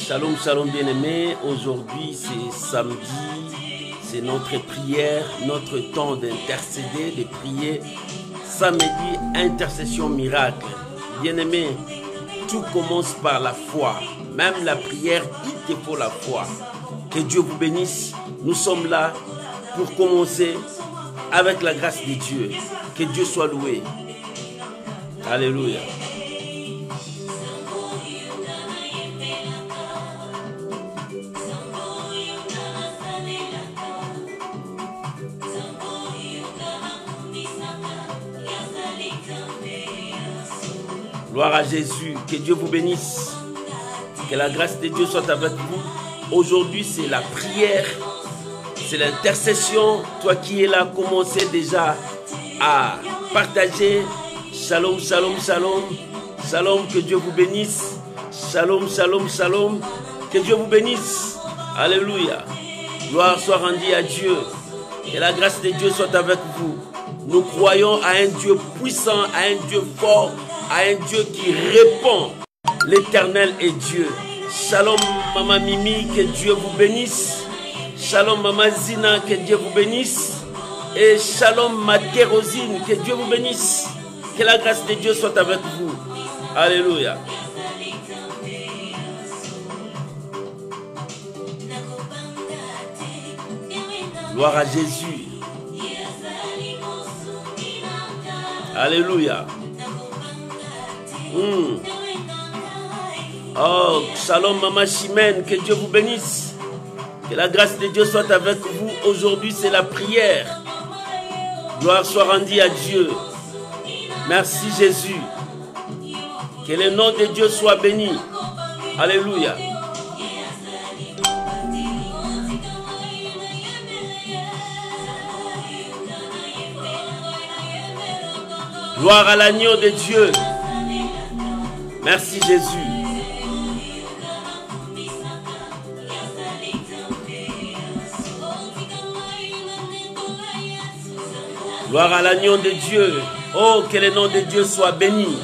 Shalom, shalom bien-aimés. Aujourd'hui, c'est samedi. C'est notre prière, notre temps d'intercéder, de prier. Samedi, intercession miracle. Bien-aimés, tout commence par la foi. Même la prière, il te faut la foi. Que Dieu vous bénisse. Nous sommes là pour commencer avec la grâce de Dieu. Que Dieu soit loué. Alléluia. Gloire à Jésus, que Dieu vous bénisse, que la grâce de Dieu soit avec vous. Aujourd'hui, c'est la prière, c'est l'intercession. Toi qui es là, commencez déjà à partager. Shalom, shalom, shalom. Shalom, que Dieu vous bénisse. Shalom, shalom, shalom. Que Dieu vous bénisse. Alléluia. Gloire soit rendue à Dieu. Que la grâce de Dieu soit avec vous. Nous croyons à un Dieu puissant, à un Dieu fort, à un Dieu qui répond. L'Éternel est Dieu. Shalom Maman Mimi, que Dieu vous bénisse. Shalom Maman Zina, que Dieu vous bénisse. Et Shalom Maté Rosine, que Dieu vous bénisse. Que la grâce de Dieu soit avec vous. Alléluia. Gloire à Jésus. Alléluia. Oh, shalom Maman Chimène, que Dieu vous bénisse. Que la grâce de Dieu soit avec vous. Aujourd'hui, c'est la prière. Gloire soit rendue à Dieu. Merci Jésus. Que le nom de Dieu soit béni. Alléluia. Gloire à l'agneau de Dieu. Merci Jésus. Gloire à l'agneau de Dieu. Oh, que le nom de Dieu soit béni.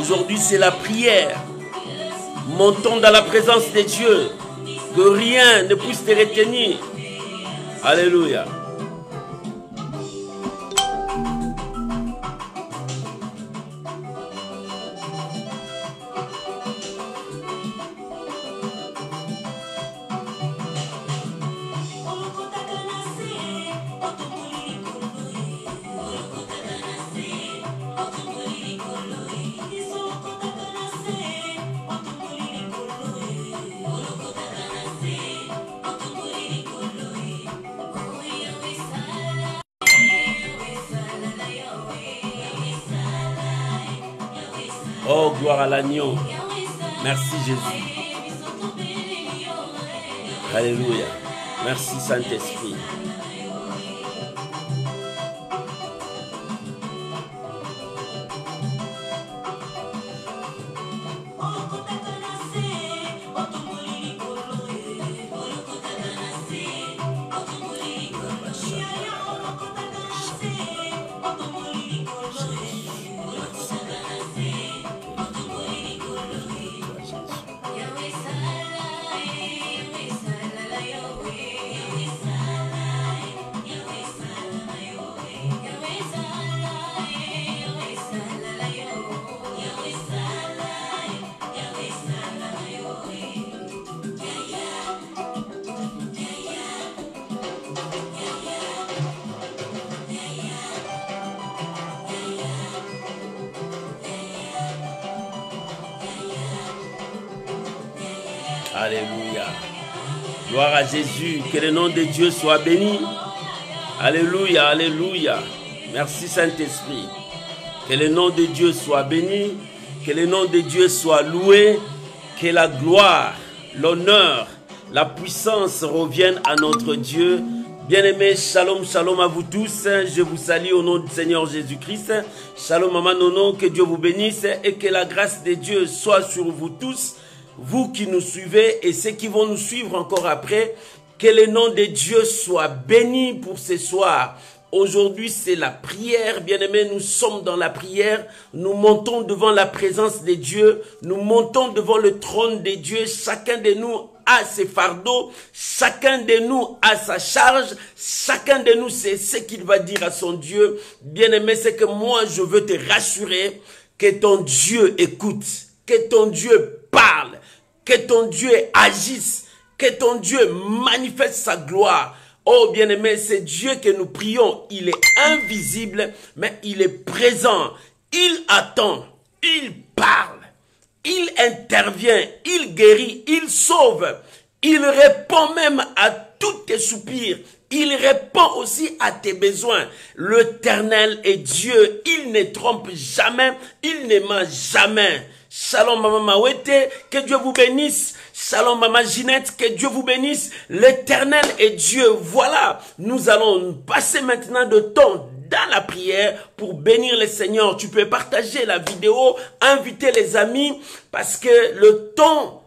Aujourd'hui, c'est la prière. Montons dans la présence de Dieu. Que rien ne puisse te retenir. Alléluia. Oh, gloire à l'agneau. Merci Jésus. Alléluia. Merci Saint-Esprit. Alléluia. Gloire à Jésus. Que le nom de Dieu soit béni. Alléluia, alléluia. Merci Saint-Esprit. Que le nom de Dieu soit béni. Que le nom de Dieu soit loué. Que la gloire, l'honneur, la puissance reviennent à notre Dieu. Bien-aimés, shalom, shalom à vous tous. Je vous salue au nom du Seigneur Jésus-Christ. Shalom, Maman Nono, que Dieu vous bénisse et que la grâce de Dieu soit sur vous tous. Vous qui nous suivez et ceux qui vont nous suivre encore après, que le nom de Dieu soit béni pour ce soir. Aujourd'hui, c'est la prière. Bien-aimés, nous sommes dans la prière. Nous montons devant la présence de Dieu. Nous montons devant le trône de Dieu. Chacun de nous a ses fardeaux. Chacun de nous a sa charge. Chacun de nous sait ce qu'il va dire à son Dieu. Bien-aimé, c'est que moi, je veux te rassurer que ton Dieu écoute, que ton Dieu parle, que ton Dieu agisse, que ton Dieu manifeste sa gloire. Oh bien-aimé, c'est Dieu que nous prions. Il est invisible, mais il est présent. Il attend, il parle, il intervient, il guérit, il sauve. Il répond même à tous tes soupirs. Il répond aussi à tes besoins. L'Éternel est Dieu. Il ne trompe jamais. Il ne ment jamais. Shalom Maman Mawete, que Dieu vous bénisse. Shalom Maman Ginette, que Dieu vous bénisse. L'Éternel est Dieu. Voilà, nous allons passer maintenant de temps dans la prière pour bénir le Seigneur. Tu peux partager la vidéo, inviter les amis, parce que le temps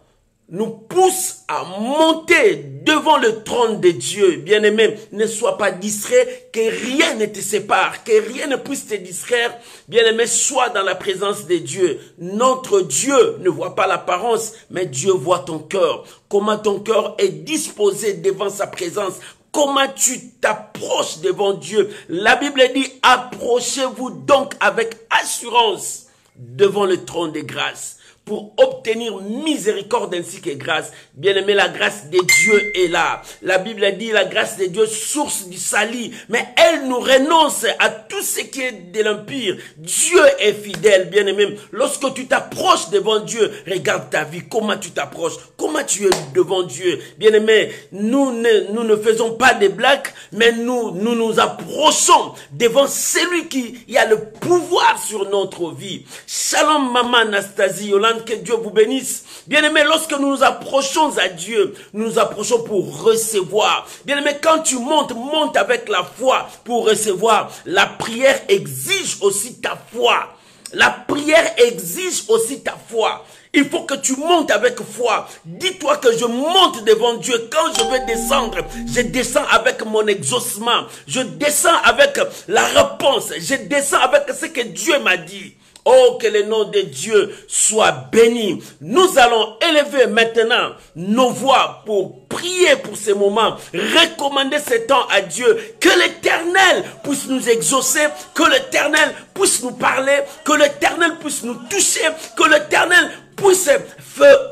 nous pousse à monter devant le trône de Dieu. Bien-aimé, ne sois pas distrait, que rien ne te sépare, que rien ne puisse te distraire. Bien-aimé, sois dans la présence de Dieu. Notre Dieu ne voit pas l'apparence, mais Dieu voit ton cœur. Comment ton cœur est disposé devant sa présence. Comment tu t'approches devant Dieu. La Bible dit, approchez-vous donc avec assurance devant le trône de grâce, pour obtenir miséricorde ainsi que grâce. Bien-aimé, la grâce de Dieu est là. La Bible dit, la grâce de Dieu, source du salut. Mais elle nous renonce à tout ce qui est de l'empire. Dieu est fidèle, bien-aimé. Lorsque tu t'approches devant Dieu, regarde ta vie, comment tu t'approches, comment tu es devant Dieu. Bien-aimé, nous ne faisons pas des blagues, mais nous approchons devant celui qui a le pouvoir sur notre vie. Shalom, maman Anastasie, Yolande, que Dieu vous bénisse. Bien-aimé, lorsque nous nous approchons à Dieu, nous nous approchons pour recevoir. Bien-aimé, quand tu montes, monte avec la foi pour recevoir. La prière exige aussi ta foi. La prière exige aussi ta foi. Il faut que tu montes avec foi. Dis-toi que je monte devant Dieu. Quand je vais descendre, je descends avec mon exaucement. Je descends avec la réponse. Je descends avec ce que Dieu m'a dit. Oh, que le nom de Dieu soit béni. Nous allons élever maintenant nos voix pour prier pour ces moments. Recommander ce temps à Dieu. Que l'Éternel puisse nous exaucer. Que l'Éternel puisse nous parler. Que l'Éternel puisse nous toucher. Que l'Éternel puisse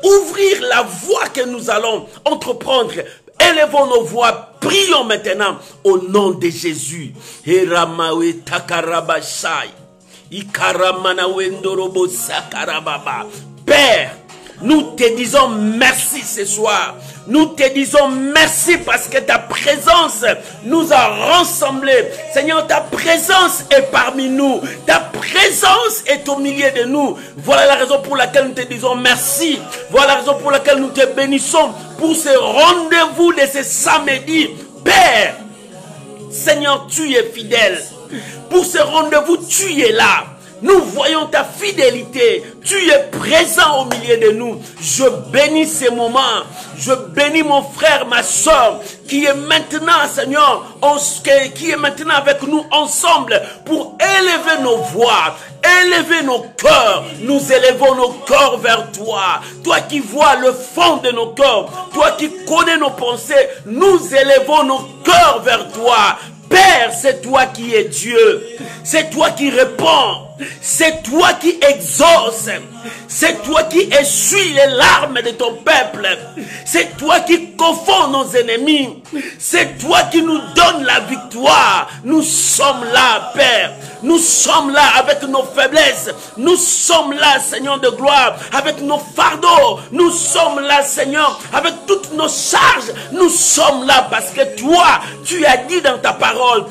ouvrir la voie que nous allons entreprendre. Élevons nos voix. Prions maintenant au nom de Jésus. Eramawe takarabashai. Père, nous te disons merci ce soir. Nous te disons merci parce que ta présence nous a rassemblés. Seigneur, ta présence est parmi nous. Ta présence est au milieu de nous. Voilà la raison pour laquelle nous te disons merci. Voilà la raison pour laquelle nous te bénissons pour ce rendez-vous de ce samedi. Père, Seigneur, tu es fidèle. Pour ce rendez-vous, tu es là. Nous voyons ta fidélité. Tu es présent au milieu de nous. Je bénis ces moments. Je bénis mon frère, ma soeur, qui est maintenant, Seigneur, qui est maintenant avec nous ensemble pour élever nos voix, élever nos cœurs. Nous élevons nos cœurs vers toi. Toi qui vois le fond de nos cœurs, toi qui connais nos pensées, nous élevons nos cœurs vers toi. Père, c'est toi qui es Dieu. C'est toi qui réponds. C'est toi qui exauces. C'est toi qui essuies les larmes de ton peuple. C'est toi qui confonds nos ennemis. C'est toi qui nous donnes la victoire. Nous sommes là, Père. Nous sommes là avec nos faiblesses. Nous sommes là, Seigneur de gloire, avec nos fardeaux. Nous sommes là, Seigneur, avec toutes nos charges. Nous sommes là parce que toi, tu as dit dans ta parole,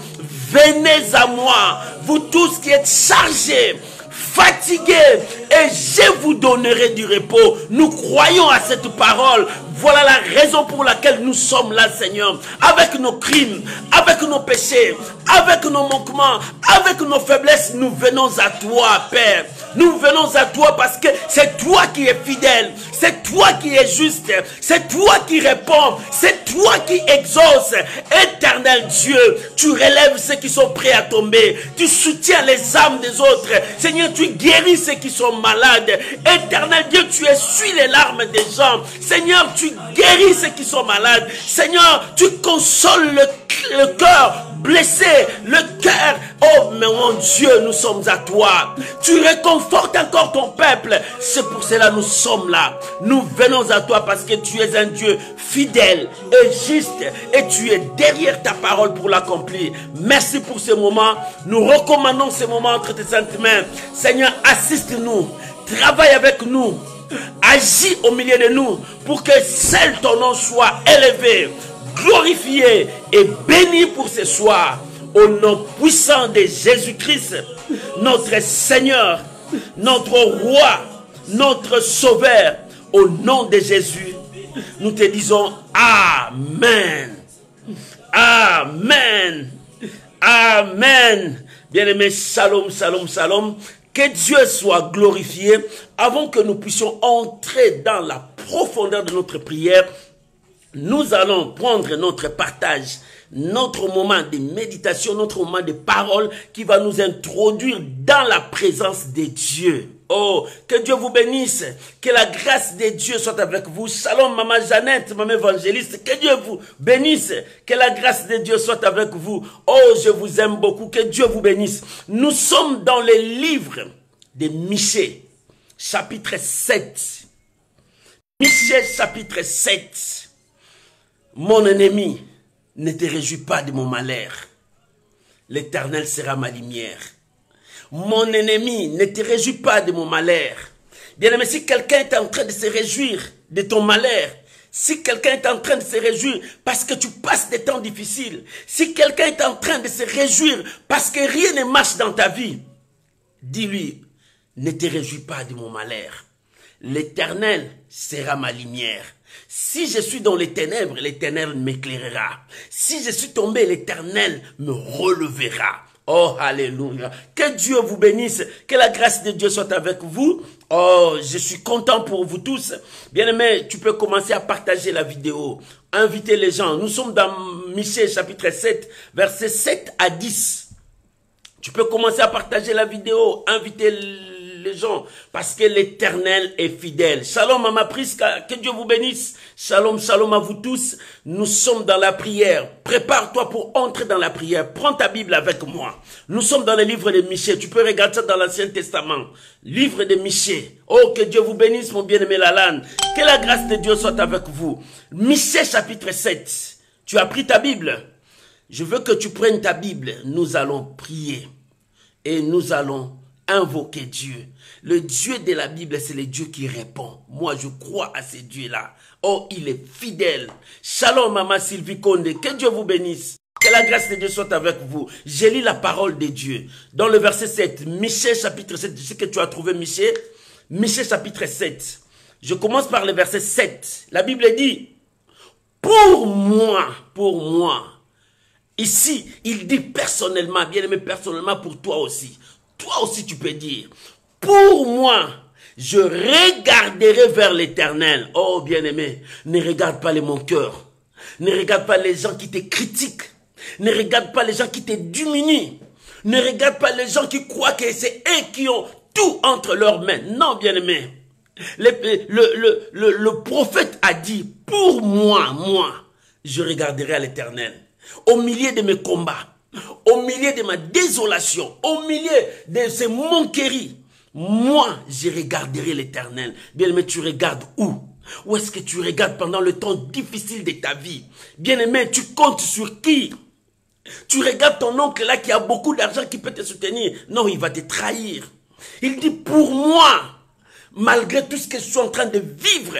venez à moi, vous tous qui êtes chargés, fatigués, et je vous donnerai du repos. Nous croyons à cette parole. Voilà la raison pour laquelle nous sommes là, Seigneur. Avec nos crimes, avec nos péchés, avec nos manquements, avec nos faiblesses, nous venons à toi, Père. Nous venons à toi parce que c'est toi qui es fidèle. C'est toi qui es juste. C'est toi qui réponds. C'est toi qui exauces. Éternel Dieu, tu relèves ceux qui sont prêts à tomber. Tu soutiens les âmes des autres. Seigneur, tu guéris ceux qui sont malades. Éternel Dieu, tu essuies les larmes des gens. Seigneur, tu guéris ceux qui sont malades. Seigneur, tu consoles le cœur blessé, le cœur. Oh, mais mon Dieu, nous sommes à toi. Tu réconfortes encore ton peuple. C'est pour cela que nous sommes là. Nous venons à toi parce que tu es un Dieu fidèle et juste. Et tu es derrière ta parole pour l'accomplir. Merci pour ce moment. Nous recommandons ce moment entre tes saintes mains. Seigneur, assiste-nous. Travaille avec nous. Agis au milieu de nous pour que seul ton nom soit élevé, glorifié et béni pour ce soir. Au nom puissant de Jésus-Christ, notre Seigneur, notre Roi, notre Sauveur, au nom de Jésus, nous te disons Amen. Amen. Amen. Bien-aimés, shalom, shalom, shalom. Que Dieu soit glorifié. Avant que nous puissions entrer dans la profondeur de notre prière, nous allons prendre notre partage, notre moment de méditation, notre moment de parole qui va nous introduire dans la présence de Dieu. Oh, que Dieu vous bénisse, que la grâce de Dieu soit avec vous. Shalom, maman Jeannette, maman évangéliste, que Dieu vous bénisse, que la grâce de Dieu soit avec vous. Oh, je vous aime beaucoup, que Dieu vous bénisse. Nous sommes dans le livre de Michée, chapitre 7. Michée, chapitre 7. Mon ennemi, ne te réjouis pas de mon malheur. L'Éternel sera ma lumière. Mon ennemi, ne te réjouis pas de mon malheur. Bien-aimé, si quelqu'un est en train de se réjouir de ton malheur, si quelqu'un est en train de se réjouir parce que tu passes des temps difficiles, si quelqu'un est en train de se réjouir parce que rien ne marche dans ta vie, dis-lui, ne te réjouis pas de mon malheur. L'Éternel sera ma lumière. Si je suis dans les ténèbres, l'Éternel m'éclairera. Si je suis tombé, l'Éternel me relèvera. Oh, alléluia. Que Dieu vous bénisse. Que la grâce de Dieu soit avec vous. Oh, je suis content pour vous tous. Bien-aimé, tu peux commencer à partager la vidéo. Inviter les gens. Nous sommes dans Michée chapitre 7, versets 7 à 10. Tu peux commencer à partager la vidéo. Inviter les gens, parce que l'Éternel est fidèle. Shalom Mama Priska, que Dieu vous bénisse. Shalom, shalom à vous tous. Nous sommes dans la prière. Prépare-toi pour entrer dans la prière. Prends ta Bible avec moi. Nous sommes dans le livre de Michée. Tu peux regarder ça dans l'Ancien Testament. Livre de Michée. Oh, que Dieu vous bénisse, mon bien-aimé Lalanne. Que la grâce de Dieu soit avec vous. Michée chapitre 7. Tu as pris ta Bible? Je veux que tu prennes ta Bible. Nous allons prier. Et nous allons invoquer Dieu. Le Dieu de la Bible, c'est le Dieu qui répond. Moi, je crois à ce Dieu-là. Oh, il est fidèle. Shalom, Maman Sylvie Condé. Que Dieu vous bénisse. Que la grâce de Dieu soit avec vous. Je lis la parole de Dieu. Dans le verset 7, Michée chapitre 7. Je sais que tu as trouvé Michée. Michée chapitre 7. Je commence par le verset 7. La Bible dit, pour moi. Ici, il dit personnellement, bien aimé, personnellement pour toi aussi. Toi aussi, tu peux dire, pour moi, je regarderai vers l'Éternel. Oh, bien-aimé, ne regarde pas les moqueurs. Ne regarde pas les gens qui te critiquent. Ne regarde pas les gens qui te diminuent. Ne regarde pas les gens qui croient que c'est eux qui ont tout entre leurs mains. Non, bien-aimé. Le prophète a dit, pour moi, je regarderai à l'Éternel. Au milieu de mes combats, au milieu de ma désolation, au milieu de ces moqueries, moi, je regarderai l'Éternel. Bien-aimé, tu regardes où? Où est-ce que tu regardes pendant le temps difficile de ta vie? Bien-aimé, tu comptes sur qui? Tu regardes ton oncle là qui a beaucoup d'argent qui peut te soutenir. Non, il va te trahir. Il dit, pour moi, malgré tout ce que je suis en train de vivre,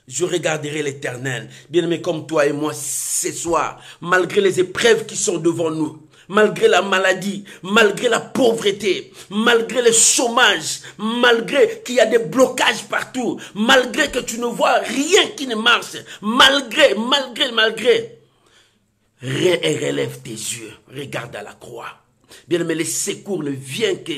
je regarderai l'Éternel. Bien-aimé, comme toi et moi ce soir, malgré les épreuves qui sont devant nous, malgré la maladie, malgré la pauvreté, malgré le chômage, malgré qu'il y a des blocages partout, malgré que tu ne vois rien qui ne marche, malgré, relève tes yeux, regarde à la croix. Bien-aimé, le secours ne vient que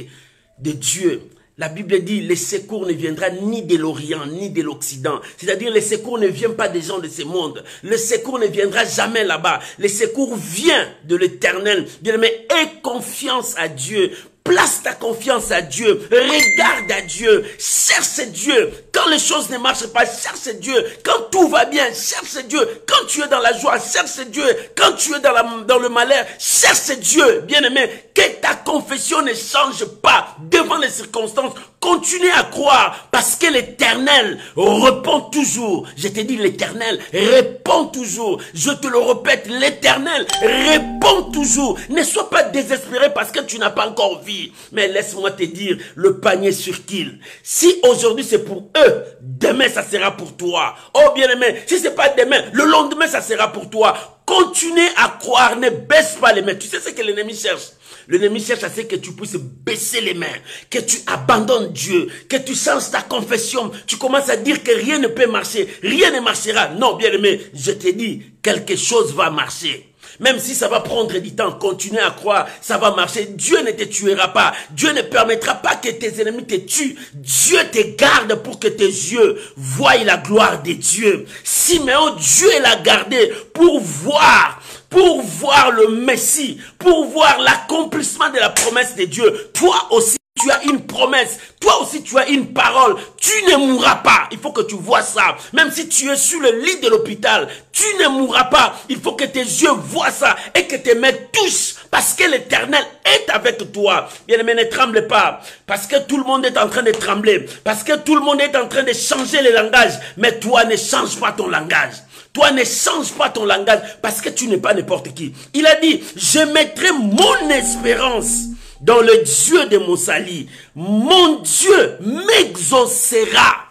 de Dieu. La Bible dit, le secours ne viendra ni de l'Orient, ni de l'Occident. C'est-à-dire, le secours ne vient pas des gens de ce monde. Le secours ne viendra jamais là-bas. Le secours vient de l'Éternel. Bien-aimé, aie confiance à Dieu. Place ta confiance à Dieu. Regarde à Dieu. Cherche Dieu. Quand les choses ne marchent pas, cherche Dieu. Quand tout va bien, cherche Dieu. Quand tu es dans la joie, cherche Dieu. Quand tu es dans le malheur, cherche Dieu. Bien-aimé, que ta confession ne change pas devant les circonstances. Continue à croire parce que l'Éternel répond toujours. Je te dis, l'Éternel répond toujours. Je te le répète, l'Éternel répond toujours. Ne sois pas désespéré parce que tu n'as pas encore vu. Mais laisse-moi te dire, le panier sur qu'il. Si aujourd'hui c'est pour eux, demain ça sera pour toi. Oh bien-aimé, si c'est pas demain, le lendemain ça sera pour toi. Continue à croire, ne baisse pas les mains. Tu sais ce que l'ennemi cherche? L'ennemi cherche à ce que tu puisses baisser les mains, que tu abandonnes Dieu, que tu changes ta confession. Tu commences à dire que rien ne peut marcher, rien ne marchera. Non, bien-aimé, je te dis, quelque chose va marcher. Même si ça va prendre du temps, continue à croire, ça va marcher. Dieu ne te tuera pas. Dieu ne permettra pas que tes ennemis te tuent. Dieu te garde pour que tes yeux voient la gloire de Dieu. Simeon, Dieu l'a gardé pour voir le Messie, pour voir l'accomplissement de la promesse de Dieu. Toi aussi, tu as une promesse. Toi aussi, tu as une parole. Tu ne mourras pas. Il faut que tu vois ça. Même si tu es sur le lit de l'hôpital, tu ne mourras pas. Il faut que tes yeux voient ça et que tes mains touchent. Parce que l'Éternel est avec toi. Bien-aimé, ne tremble pas. Parce que tout le monde est en train de trembler. Parce que tout le monde est en train de changer le langage. Mais toi, ne change pas ton langage. Toi, ne change pas ton langage parce que tu n'es pas n'importe qui. Il a dit, je mettrai mon espérance dans le Dieu de mon salut. Mon Dieu m'exaucera.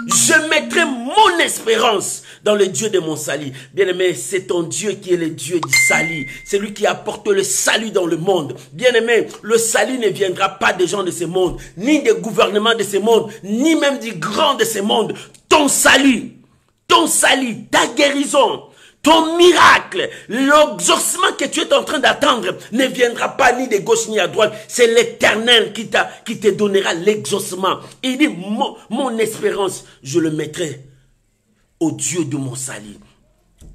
Je mettrai mon espérance dans le Dieu de mon salut. Bien-aimé, c'est ton Dieu qui est le Dieu du salut. C'est lui qui apporte le salut dans le monde. Bien-aimé, le salut ne viendra pas des gens de ce monde, ni des gouvernements de ce monde, ni même du grand de ce monde. Ton salut, ta guérison, ton miracle, l'exaucement que tu es en train d'attendre ne viendra pas ni de gauche ni à droite. C'est l'Éternel qui te donnera l'exaucement. Il dit, mon espérance, je le mettrai au Dieu de mon salut.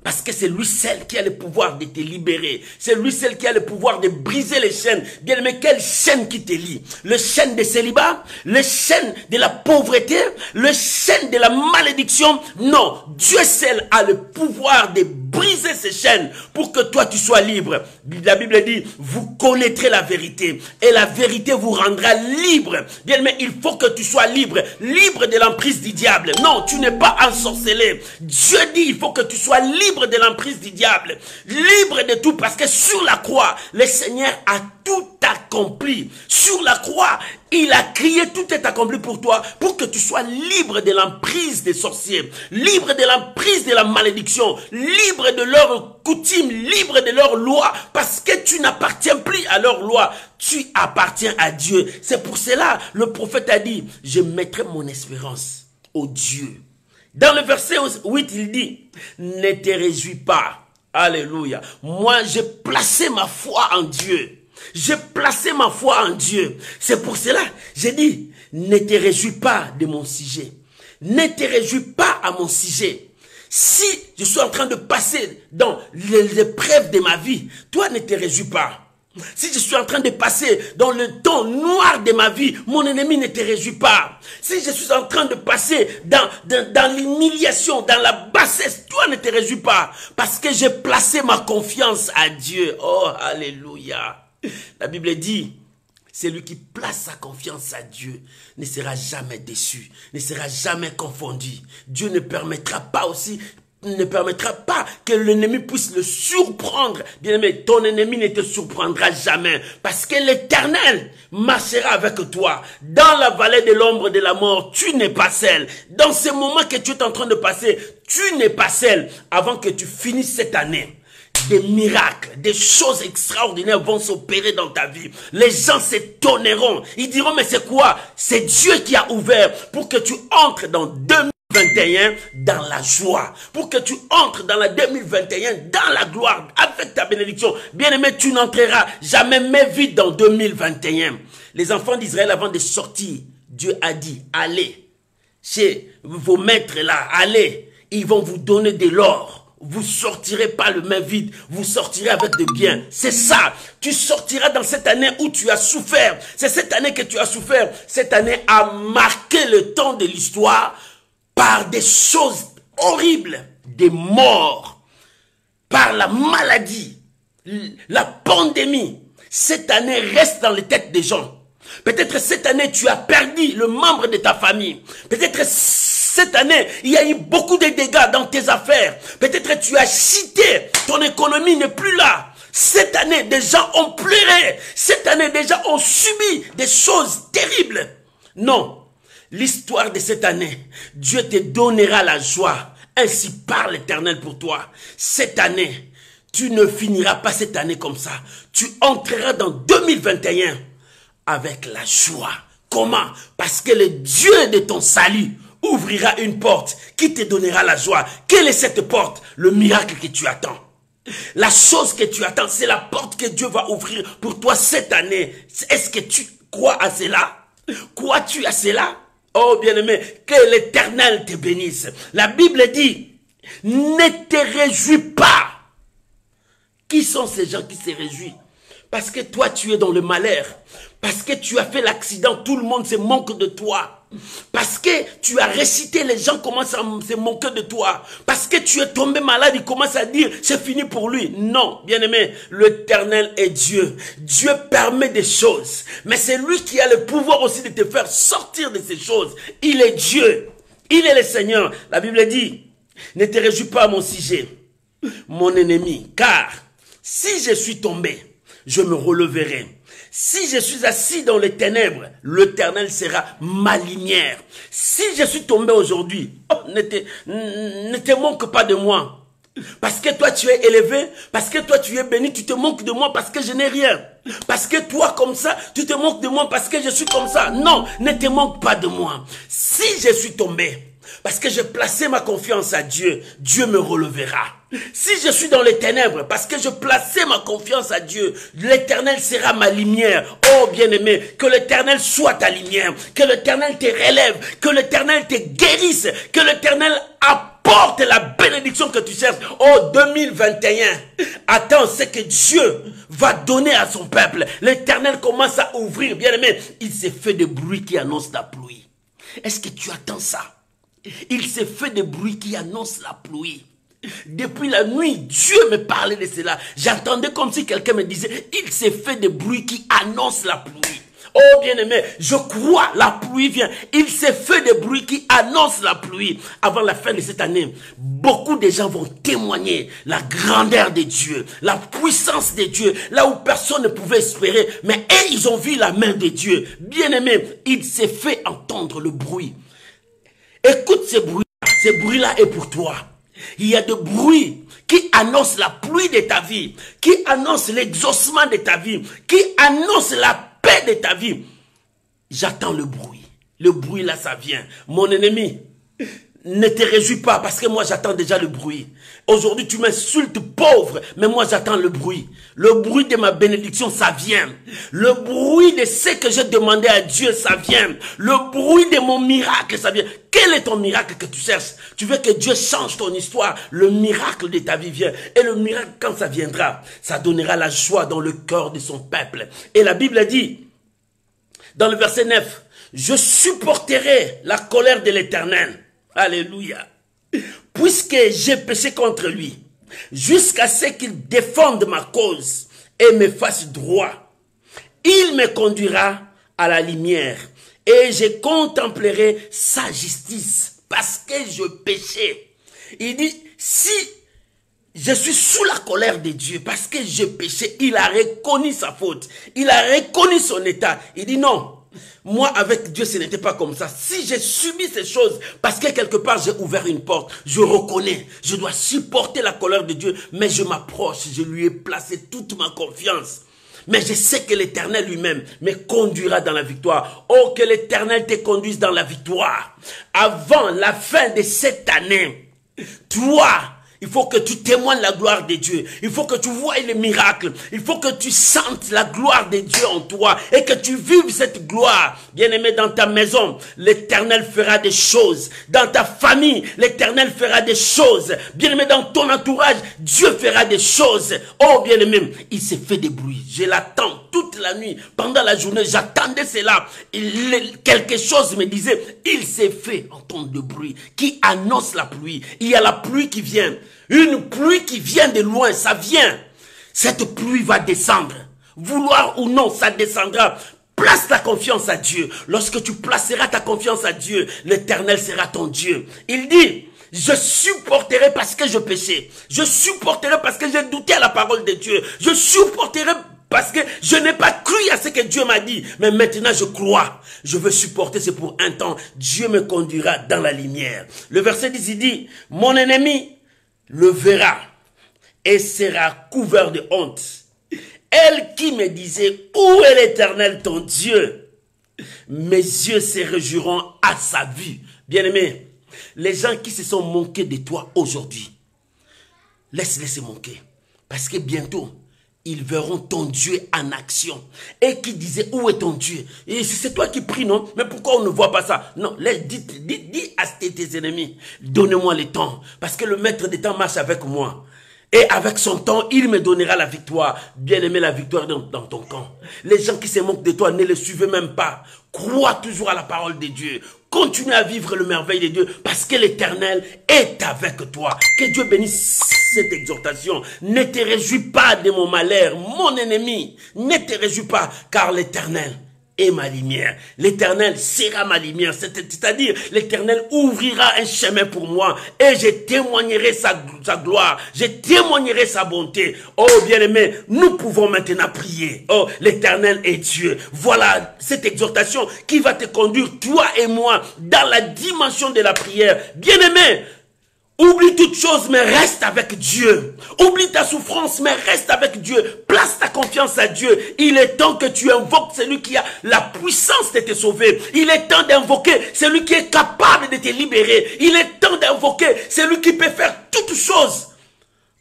Parce que c'est lui seul qui a le pouvoir de te libérer. C'est lui seul qui a le pouvoir de briser les chaînes. Bien aimé, quelle chaîne qui te lie? Le chaîne de célibat? Le chaîne de la pauvreté? Le chaîne de la malédiction? Non, Dieu seul a le pouvoir de briser ces chaînes pour que toi tu sois libre. La Bible dit, vous connaîtrez la vérité et la vérité vous rendra libre. Bien aimé, il faut que tu sois libre. Libre de l'emprise du diable. Non, tu n'es pas ensorcelé. Dieu dit, il faut que tu sois libre de l'emprise du diable, libre de tout, parce que sur la croix, le Seigneur a tout accompli. Sur la croix, il a crié, tout est accompli pour toi, pour que tu sois libre de l'emprise des sorciers, libre de l'emprise de la malédiction, libre de leurs coutumes, libre de leurs lois, parce que tu n'appartiens plus à leurs lois, tu appartiens à Dieu. C'est pour cela, le prophète a dit, je mettrai mon espérance au Dieu. Dans le verset 8, il dit, ne te réjouis pas. Alléluia. Moi, j'ai placé ma foi en Dieu. J'ai placé ma foi en Dieu. C'est pour cela, j'ai dit, ne te réjouis pas de mon sujet. Ne te réjouis pas à mon sujet. Si je suis en train de passer dans les épreuves de ma vie, toi ne te réjouis pas. Si je suis en train de passer dans le temps noir de ma vie, mon ennemi ne te réjouit pas. Si je suis en train de passer dans l'humiliation, dans la bassesse, toi ne te réjouis pas. Parce que j'ai placé ma confiance à Dieu. Oh, alléluia. La Bible dit, celui qui place sa confiance à Dieu ne sera jamais déçu, ne sera jamais confondu. Dieu ne permettra pas que l'ennemi puisse le surprendre. Bien-aimé, ton ennemi ne te surprendra jamais. Parce que l'Éternel marchera avec toi. Dans la vallée de l'ombre de la mort, tu n'es pas seul. Dans ce moment que tu es en train de passer, tu n'es pas seul. Avant que tu finisses cette année, des miracles, des choses extraordinaires vont s'opérer dans ta vie. Les gens s'étonneront. Ils diront, mais c'est quoi? C'est Dieu qui a ouvert pour que tu entres dans 2021 dans la joie, pour que tu entres dans la 2021 dans la gloire avec ta bénédiction. Bien-aimé, tu n'entreras jamais mais vite dans 2021. Les enfants d'Israël, avant de sortir Dieu a dit, allez chez vos maîtres là, allez, ils vont vous donner de l'or. Vous sortirez pas le main vide, vous sortirez avec de bien. C'est ça, tu sortiras dans cette année où tu as souffert. C'est cette année que tu as souffert. Cette année a marqué le temps de l'histoire par des choses horribles, des morts, par la maladie, la pandémie. Cette année reste dans les têtes des gens. Peut-être cette année, tu as perdu le membre de ta famille. Peut-être cette année, il y a eu beaucoup de dégâts dans tes affaires. Peut-être tu as chuté, ton économie n'est plus là. Cette année, des gens ont pleuré. Cette année, des gens ont subi des choses terribles. Non, l'histoire de cette année, Dieu te donnera la joie. Ainsi parle l'Éternel pour toi. Cette année, tu ne finiras pas cette année comme ça. Tu entreras dans 2021 avec la joie. Comment? Parce que le Dieu de ton salut ouvrira une porte qui te donnera la joie. Quelle est cette porte? Le miracle que tu attends. La chose que tu attends, c'est la porte que Dieu va ouvrir pour toi cette année. Est-ce que tu crois à cela? Crois-tu à cela? Oh bien-aimé, que l'Éternel te bénisse. La Bible dit, ne te réjouis pas. Qui sont ces gens qui se réjouissent? Parce que toi, tu es dans le malheur. Parce que tu as fait l'accident, tout le monde se moque de toi. Parce que tu as récité, les gens commencent à se moquer de toi. Parce que tu es tombé malade, ils commencent à dire, c'est fini pour lui. Non, bien-aimé, l'Éternel est Dieu. Dieu permet des choses. Mais c'est lui qui a le pouvoir aussi de te faire sortir de ces choses. Il est Dieu. Il est le Seigneur. La Bible dit, ne te réjouis pas, mon sujet, mon ennemi, car si je suis tombé, je me releverai. Si je suis assis dans les ténèbres, l'Éternel sera ma lumière. Si je suis tombé aujourd'hui, oh, ne te moque pas de moi. Parce que toi tu es élevé, parce que toi tu es béni, tu te moques de moi parce que je n'ai rien. Parce que toi comme ça, tu te moques de moi parce que je suis comme ça. Non, ne te moque pas de moi. Si je suis tombé, parce que j'ai placé ma confiance à Dieu, Dieu me relevera. Si je suis dans les ténèbres, parce que je plaçais ma confiance à Dieu, l'Éternel sera ma lumière. Oh bien-aimé, que l'Éternel soit ta lumière, que l'Éternel te relève, que l'Éternel te guérisse, que l'Éternel apporte la bénédiction que tu cherches. Oh 2021, attends ce que Dieu va donner à son peuple. L'Éternel commence à ouvrir, bien-aimé. Il s'est fait des bruits qui annoncent la pluie. Est-ce que tu attends ça? Il s'est fait des bruits qui annoncent la pluie. Depuis la nuit, Dieu me parlait de cela. J'entendais comme si quelqu'un me disait, il s'est fait des bruits qui annoncent la pluie. Oh bien-aimé, je crois, la pluie vient. Il s'est fait des bruits qui annoncent la pluie. Avant la fin de cette année, beaucoup de gens vont témoigner la grandeur de Dieu, la puissance de Dieu, là où personne ne pouvait espérer. Mais eux, ils ont vu la main de Dieu. Bien-aimé, il s'est fait entendre le bruit. Écoute ces bruits-là. Ces bruits-là est pour toi. Il y a des bruits qui annoncent la pluie de ta vie, qui annoncent l'exaucement de ta vie, qui annoncent la paix de ta vie. J'attends le bruit. Le bruit là, ça vient. Mon ennemi, ne te réjouis pas parce que moi j'attends déjà le bruit. Aujourd'hui tu m'insultes pauvre, mais moi j'attends le bruit. Le bruit de ma bénédiction, ça vient. Le bruit de ce que j'ai demandé à Dieu, ça vient. Le bruit de mon miracle, ça vient. Quel est ton miracle que tu cherches? Tu veux que Dieu change ton histoire? Le miracle de ta vie vient. Et le miracle, quand ça viendra, ça donnera la joie dans le cœur de son peuple. Et la Bible dit, dans le verset 9, je supporterai la colère de l'Éternel. Alléluia. Puisque j'ai péché contre lui, jusqu'à ce qu'il défende ma cause et me fasse droit, il me conduira à la lumière et je contemplerai sa justice parce que je péchais. Il dit, si je suis sous la colère de Dieu parce que je péchais, il a reconnu sa faute, il a reconnu son état. Il dit non. Moi, avec Dieu, ce n'était pas comme ça. Si j'ai subi ces choses, parce que quelque part, j'ai ouvert une porte, je reconnais, je dois supporter la colère de Dieu, mais je m'approche, je lui ai placé toute ma confiance. Mais je sais que l'Éternel lui-même me conduira dans la victoire. Oh, que l'Éternel te conduise dans la victoire. Avant la fin de cette année, toi Il faut que tu témoignes la gloire de Dieu. Il faut que tu voies les miracles. Il faut que tu sentes la gloire de Dieu en toi et que tu vives cette gloire. Bien-aimé, dans ta maison, l'Éternel fera des choses. Dans ta famille, l'Éternel fera des choses. Bien-aimé, dans ton entourage, Dieu fera des choses. Oh, bien-aimé, il s'est fait des bruits. Je l'attends toute la nuit. Pendant la journée, j'attendais cela. Quelque chose me disait, il s'est fait entendre de bruit qui annonce la pluie. Il y a la pluie qui vient. Une pluie qui vient de loin, ça vient. Cette pluie va descendre. Vouloir ou non, ça descendra. Place ta confiance à Dieu. Lorsque tu placeras ta confiance à Dieu, l'Éternel sera ton Dieu. Il dit, je supporterai parce que je péchais. Je supporterai parce que j'ai douté à la parole de Dieu. Je supporterai parce que je n'ai pas cru à ce que Dieu m'a dit. Mais maintenant je crois. Je veux supporter, c'est pour un temps. Dieu me conduira dans la lumière. Le verset 10, il dit, mon ennemi le verra et sera couvert de honte. Elle qui me disait, où est l'Éternel ton Dieu? Mes yeux se réjouiront à sa vue. Bien-aimé, les gens qui se sont moqués de toi aujourd'hui, laisse-les se moquer. Parce que bientôt, ils verront ton Dieu en action. Et qui disait, où est ton Dieu? Et c'est toi qui pries, non? Mais pourquoi on ne voit pas ça? Non, dis à tes ennemis, donnez-moi le temps. Parce que le maître des temps marche avec moi. Et avec son temps, il me donnera la victoire. Bien-aimé, la victoire dans ton camp. Les gens qui se moquent de toi, ne les suivez même pas. Crois toujours à la parole de Dieu. Continue à vivre le merveille de Dieu parce que l'Éternel est avec toi. Que Dieu bénisse cette exhortation. Ne te réjouis pas de mon malheur, mon ennemi. Ne te réjouis pas car l'Éternel est ma lumière. L'Éternel sera ma lumière. C'est-à-dire, l'Éternel ouvrira un chemin pour moi et je témoignerai sa gloire. Je témoignerai sa bonté. Oh, bien-aimé, nous pouvons maintenant prier. Oh, l'Éternel est Dieu. Voilà cette exhortation qui va te conduire, toi et moi, dans la dimension de la prière. Bien-aimé, oublie toute chose, mais reste avec Dieu. Oublie ta souffrance, mais reste avec Dieu. Place ta confiance à Dieu. Il est temps que tu invoques celui qui a la puissance de te sauver. Il est temps d'invoquer celui qui est capable de te libérer. Il est temps d'invoquer celui qui peut faire toutes choses.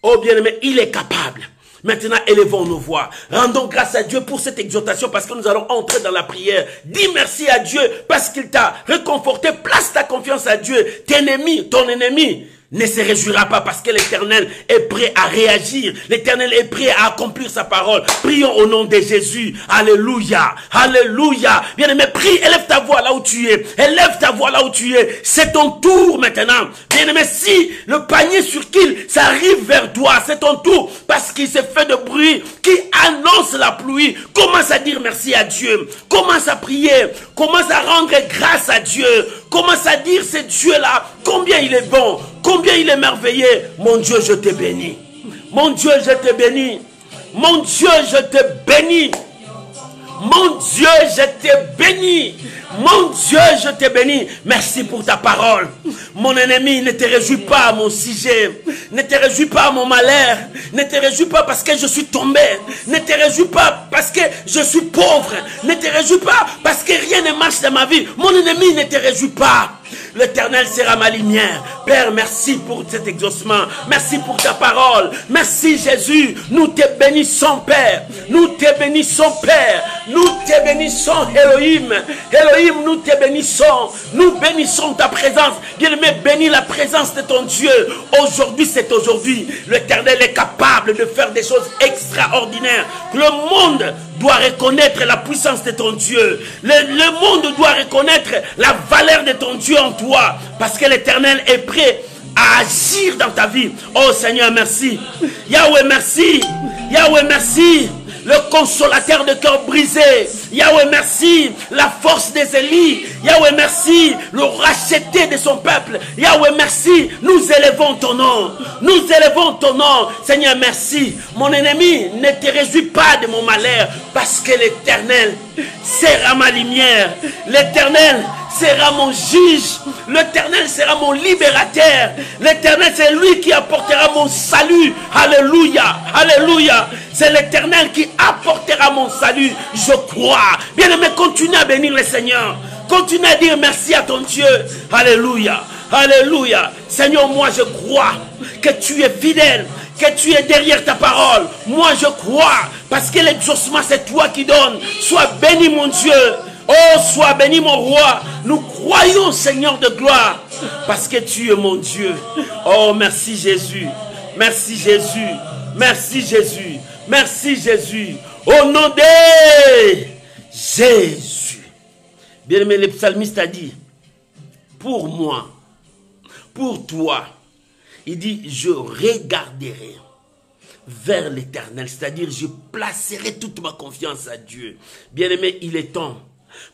Oh bien-aimé, il est capable. Maintenant, élevons nos voix. Rendons grâce à Dieu pour cette exhortation parce que nous allons entrer dans la prière. Dis merci à Dieu parce qu'il t'a réconforté. Place ta confiance à Dieu. Ton ennemi, ne se réjouira pas parce que l'Éternel est prêt à réagir. L'Éternel est prêt à accomplir sa parole. Prions au nom de Jésus. Alléluia. Alléluia. Bien-aimé, prie. Élève ta voix là où tu es. Élève ta voix là où tu es. C'est ton tour maintenant. Bien-aimé, si le panier sur qui ça arrive vers toi, c'est ton tour. Parce qu'il s'est fait de bruit qui annonce la pluie. Commence à dire merci à Dieu. Commence à prier. Commence à rendre grâce à Dieu. Commence à dire c'est Dieu-là. Combien il est bon. Combien il est merveilleux. Mon Dieu, je te bénis. Mon Dieu, je te bénis. Mon Dieu, je te bénis. Mon Dieu, je te bénis. Mon Dieu, je te bénis. Merci pour ta parole. Mon ennemi, ne te réjouis pas à mon sujet. Ne te réjouis pas à mon malheur. Ne te réjouis pas parce que je suis tombé. Ne te réjouis pas parce que je suis pauvre. Ne te réjouis pas parce que rien ne marche dans ma vie. Mon ennemi, ne te réjouis pas. L'Éternel sera ma lumière. Père, merci pour cet exaucement. Merci pour ta parole. Merci Jésus. Nous te bénissons, Père. Nous te bénissons, Père. Nous te bénissons, Elohim. Elohim, nous te bénissons. Nous bénissons ta présence. Bien-aimé, bénis la présence de ton Dieu. Aujourd'hui, c'est aujourd'hui. L'Éternel est capable de faire des choses extraordinaires. Le monde doit reconnaître la puissance de ton Dieu. Le monde doit reconnaître la valeur de ton Dieu en toi. Parce que l'Éternel est prêt à agir dans ta vie. Oh Seigneur, merci. Yahweh, merci. Yahweh, merci. Le consolateur de cœur brisé. Yahweh, merci. La force des Élis. Yahweh, merci. Le racheté de son peuple. Yahweh, merci. Nous élevons ton nom. Nous élevons ton nom. Seigneur, merci. Mon ennemi, ne te réjouis pas de mon malheur. Parce que l'Éternel sera ma lumière. L'Éternel sera mon juge. L'Éternel sera mon libérateur. L'Éternel, c'est lui qui apportera mon salut. Alléluia. Alléluia. C'est l'Éternel qui apportera mon salut. Je crois. Bien-aimé, continue à bénir le Seigneur. Continue à dire merci à ton Dieu. Alléluia. Alléluia. Seigneur, moi je crois que tu es fidèle, que tu es derrière ta parole. Moi je crois, parce que l'exaucement c'est toi qui donnes. Sois béni mon Dieu. Oh, sois béni mon roi. Nous croyons, Seigneur de gloire, parce que tu es mon Dieu. Oh, merci Jésus. Merci Jésus. Merci Jésus. Merci Jésus. Au nom de Jésus. Bien-aimé, le psalmiste a dit, pour moi, pour toi, il dit, je regarderai vers l'Éternel, c'est-à-dire je placerai toute ma confiance à Dieu. Bien-aimé, il est temps,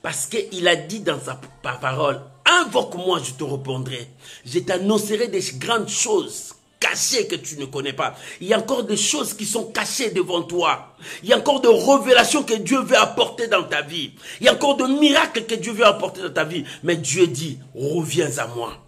parce qu'il a dit dans sa parole, invoque-moi, je te répondrai. Je t'annoncerai des grandes choses cachées que tu ne connais pas. Il y a encore des choses qui sont cachées devant toi. Il y a encore des révélations que Dieu veut apporter dans ta vie. Il y a encore des miracles que Dieu veut apporter dans ta vie. Mais Dieu dit, reviens à moi.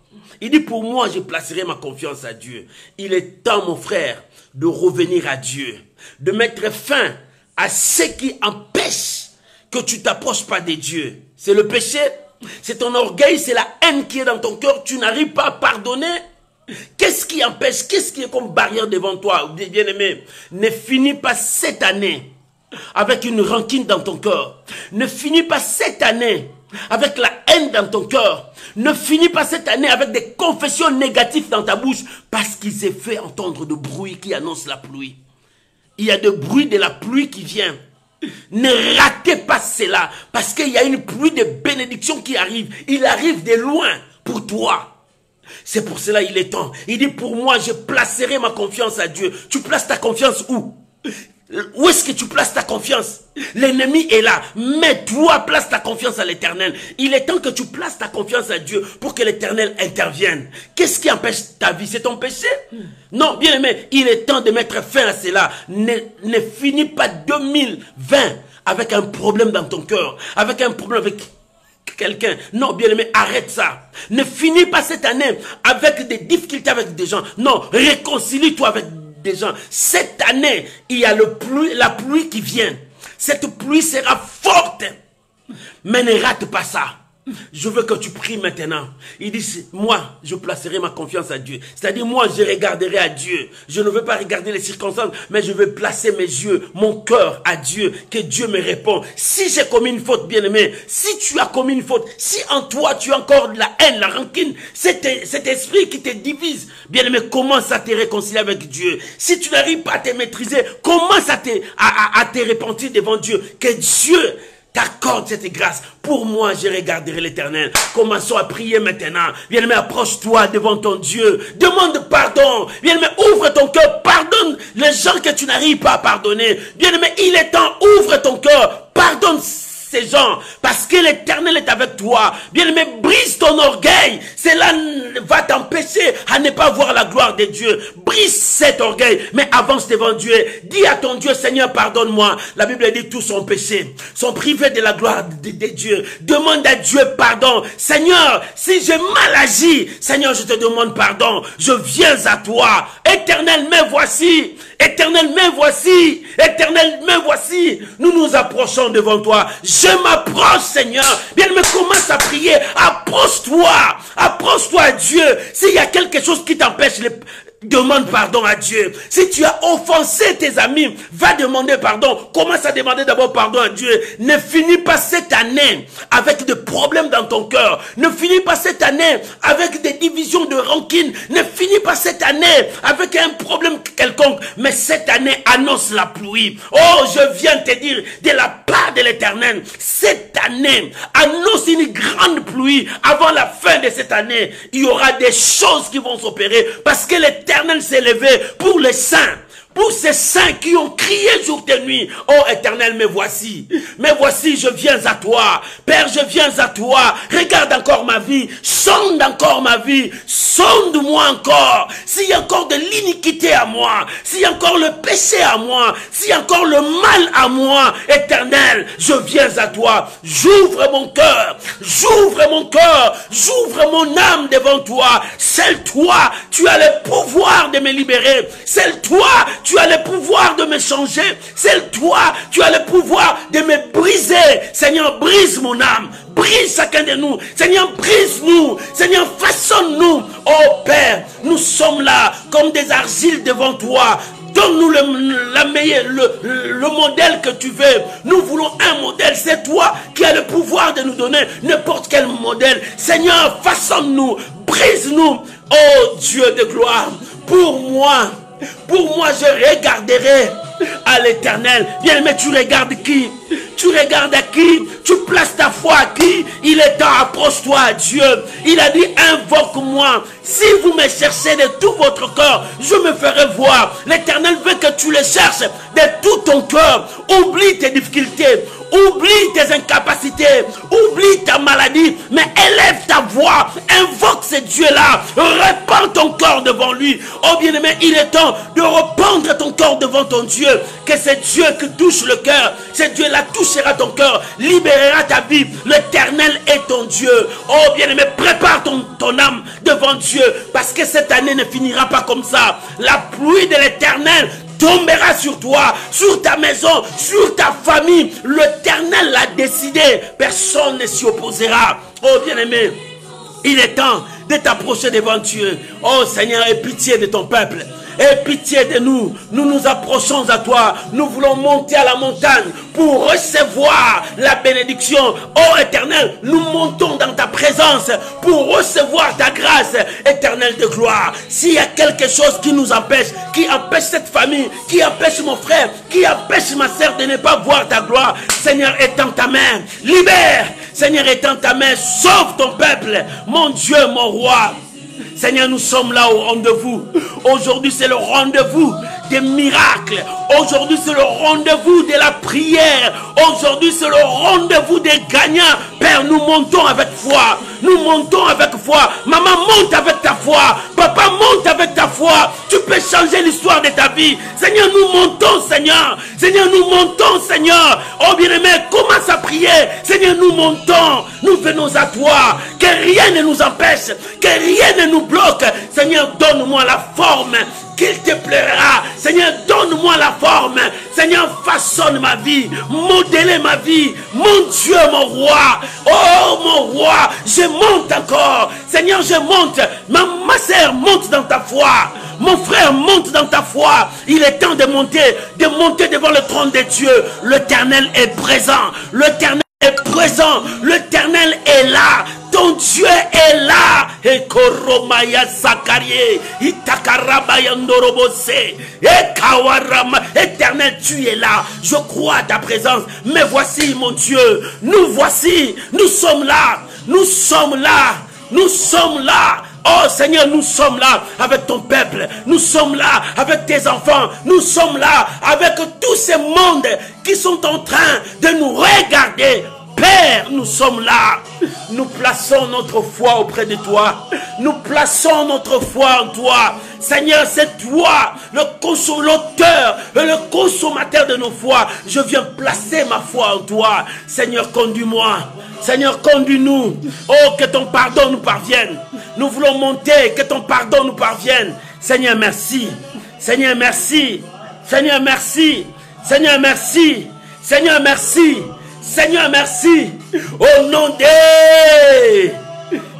Il dit, pour moi, je placerai ma confiance à Dieu. Il est temps, mon frère, de revenir à Dieu. De mettre fin à ce qui empêche que tu t'approches pas de Dieu. C'est le péché, c'est ton orgueil, c'est la haine qui est dans ton cœur. Tu n'arrives pas à pardonner. Qu'est-ce qui empêche? Qu'est-ce qui est comme barrière devant toi? Bien-aimé, ne finis pas cette année avec une rancune dans ton cœur. Ne finis pas cette année avec la haine dans ton cœur. Ne finis pas cette année avec des confessions négatives dans ta bouche, parce qu'il s'est fait entendre de bruit qui annonce la pluie. Il y a de bruit de la pluie qui vient. Ne ratez pas cela, parce qu'il y a une pluie de bénédiction qui arrive. Il arrive de loin pour toi. C'est pour cela il est temps. Il dit, pour moi, je placerai ma confiance à Dieu. Tu places ta confiance où? Où est-ce que tu places ta confiance? L'ennemi est là. Mais toi, place ta confiance à l'Éternel. Il est temps que tu places ta confiance à Dieu pour que l'Éternel intervienne. Qu'est-ce qui empêche ta vie? C'est ton péché? Non, bien aimé, il est temps de mettre fin à cela. Ne finis pas 2020 avec un problème dans ton cœur, avec un problème avec quelqu'un. Non, bien aimé, arrête ça. Ne finis pas cette année avec des difficultés avec des gens. Non, réconcilie-toi avec des gens. Cette année, il y a la pluie qui vient. Cette pluie sera forte. Mais ne rate pas ça. Je veux que tu pries maintenant. Il dit, moi, je placerai ma confiance à Dieu. C'est-à-dire, moi, je regarderai à Dieu. Je ne veux pas regarder les circonstances, mais je veux placer mes yeux, mon cœur à Dieu, que Dieu me répond. Si j'ai commis une faute, bien-aimé, si tu as commis une faute, si en toi, tu as encore de la haine, la rancune, cet esprit qui te divise, bien-aimé, commence à te réconcilier avec Dieu. Si tu n'arrives pas à te maîtriser, commence à te repentir devant Dieu. Que Dieu t'accorde cette grâce. Pour moi, je regarderai l'Éternel. Commençons à prier maintenant. Bien-aimé, approche-toi devant ton Dieu. Demande pardon. Bien-aimé, ouvre ton cœur. Pardonne les gens que tu n'arrives pas à pardonner. Bien-aimé, il est temps. Ouvre ton cœur. Pardonne ces gens, parce que l'Éternel est avec toi. Bien-aimé, brise ton orgueil. Cela va t'empêcher à ne pas voir la gloire de Dieu. Brise cet orgueil, mais avance devant Dieu. Dis à ton Dieu, Seigneur, pardonne-moi. La Bible dit, tous sont péchés, sont privés de la gloire de Dieu. Demande à Dieu pardon. Seigneur, si j'ai mal agi, Seigneur, je te demande pardon. Je viens à toi. Éternel, me voici. Éternel, me voici. Éternel, me voici. Nous nous approchons devant toi. Je m'approche, Seigneur. Bien, mais commence à prier. Approche-toi. Approche-toi à Dieu. S'il y a quelque chose qui t'empêche, demande pardon à Dieu. Si tu as offensé tes amis, va demander pardon. Commence à demander d'abord pardon à Dieu. Ne finis pas cette année avec des problèmes dans ton cœur. Ne finis pas cette année avec des divisions de rancune. Ne finis pas cette année avec un problème quelconque. Mais cette année annonce la pluie. Oh, je viens te dire de la part de l'Éternel, cette année annonce une grande pluie. Avant la fin de cette année, il y aura des choses qui vont s'opérer parce que l'Éternel s'est levé pour les saints. Pour ces saints qui ont crié jour et nuit. Oh Éternel, me voici. Me voici, je viens à toi. Père, je viens à toi. Regarde encore ma vie. Sonde encore ma vie. Sonde-moi encore. S'il y a encore de l'iniquité à moi. S'il y a encore le péché à moi. S'il y a encore le mal à moi. Éternel, je viens à toi. J'ouvre mon cœur. J'ouvre mon cœur. J'ouvre mon âme devant toi. Seul toi, tu as le pouvoir de me libérer. Seul toi, tu as le pouvoir de me changer. C'est toi, tu as le pouvoir de me briser. Seigneur, brise mon âme. Brise chacun de nous. Seigneur, brise-nous. Seigneur, façonne-nous. Oh Père, nous sommes là comme des argiles devant toi. Donne-nous le modèle que tu veux. Nous voulons un modèle. C'est toi qui as le pouvoir de nous donner n'importe quel modèle. Seigneur, façonne-nous. Brise-nous. Oh Dieu de gloire. Pour moi, je regarderai à l'Éternel. Bien, mais tu regardes qui? Tu regardes à qui? Tu places ta foi à qui? Il est temps, approche-toi à Dieu. Il a dit, invoque-moi. Si vous me cherchez de tout votre cœur, je me ferai voir. L'Éternel veut que tu le cherches de tout ton cœur. Oublie tes difficultés. Oublie tes incapacités, oublie ta maladie, mais élève ta voix, invoque ce Dieu-là, répands ton corps devant lui. Oh bien-aimé, il est temps de répandre ton corps devant ton Dieu, que c'est Dieu qui touche le cœur, ce Dieu-là touchera ton cœur, libérera ta vie. L'Éternel est ton Dieu. Oh bien-aimé, prépare ton âme devant Dieu, parce que cette année ne finira pas comme ça. La pluie de l'Éternel tombera sur toi, sur ta maison, sur ta famille. L'Éternel l'a décidé. Personne ne s'y opposera. Oh bien-aimé, il est temps de t'approcher devant Dieu. Oh Seigneur, aie pitié de ton peuple. Aie pitié de nous. Nous nous approchons à toi. Nous voulons monter à la montagne pour recevoir la bénédiction. Oh Éternel, nous montons dans ta présence pour recevoir ta grâce éternelle de gloire. S'il y a quelque chose qui nous empêche, qui empêche cette famille, qui empêche mon frère, qui empêche ma sœur de ne pas voir ta gloire, Seigneur, étends ta main. Libère. Seigneur, étends ta main. Sauve ton peuple. Mon Dieu, mon roi. Seigneur, nous sommes là au rendez-vous. Aujourd'hui, c'est le rendez-vous des miracles. Aujourd'hui, c'est le rendez-vous de la prière. Aujourd'hui, c'est le rendez-vous des gagnants. Père, nous montons avec foi. Nous montons avec foi. Maman, monte avec ta foi. Papa, monte avec ta foi. Tu peux changer l'histoire de ta vie. Seigneur, nous montons, Seigneur. Seigneur, nous montons, Seigneur. Oh bien-aimé, commence à prier. Seigneur, nous montons. Nous venons à toi. Que rien ne nous empêche. Que rien ne nous bloque. Seigneur, donne-moi la forme qu'il te plaira. Seigneur, donne-moi la forme. Seigneur, façonne ma vie. Modèle ma vie. Mon Dieu, mon roi. Oh, mon roi. Je monte encore. Seigneur, je monte. Ma sœur, monte dans ta foi. Mon frère, monte dans ta foi. Il est temps de monter devant le trône de Dieu. L'Éternel est présent. L'Éternel est présent. L'Éternel est là. Ton Dieu est là. Éternel, tu es là. Je crois à ta présence. Mais voici, mon Dieu. Nous voici. Nous sommes là. Nous sommes là. Nous sommes là. Oh Seigneur, nous sommes là avec ton peuple. Nous sommes là avec tes enfants. Nous sommes là avec tous ces mondes qui sont en train de nous regarder. Père, nous sommes là. Nous plaçons notre foi auprès de toi. Nous plaçons notre foi en toi. Seigneur, c'est toi, le consolateur et le consommateur de nos foi. Je viens placer ma foi en toi. Seigneur, conduis-moi. Seigneur, conduis-nous. Oh, que ton pardon nous parvienne. Nous voulons monter, que ton pardon nous parvienne. Seigneur, merci. Seigneur, merci. Seigneur, merci. Seigneur, merci. Seigneur, merci. Seigneur, merci. Au nom de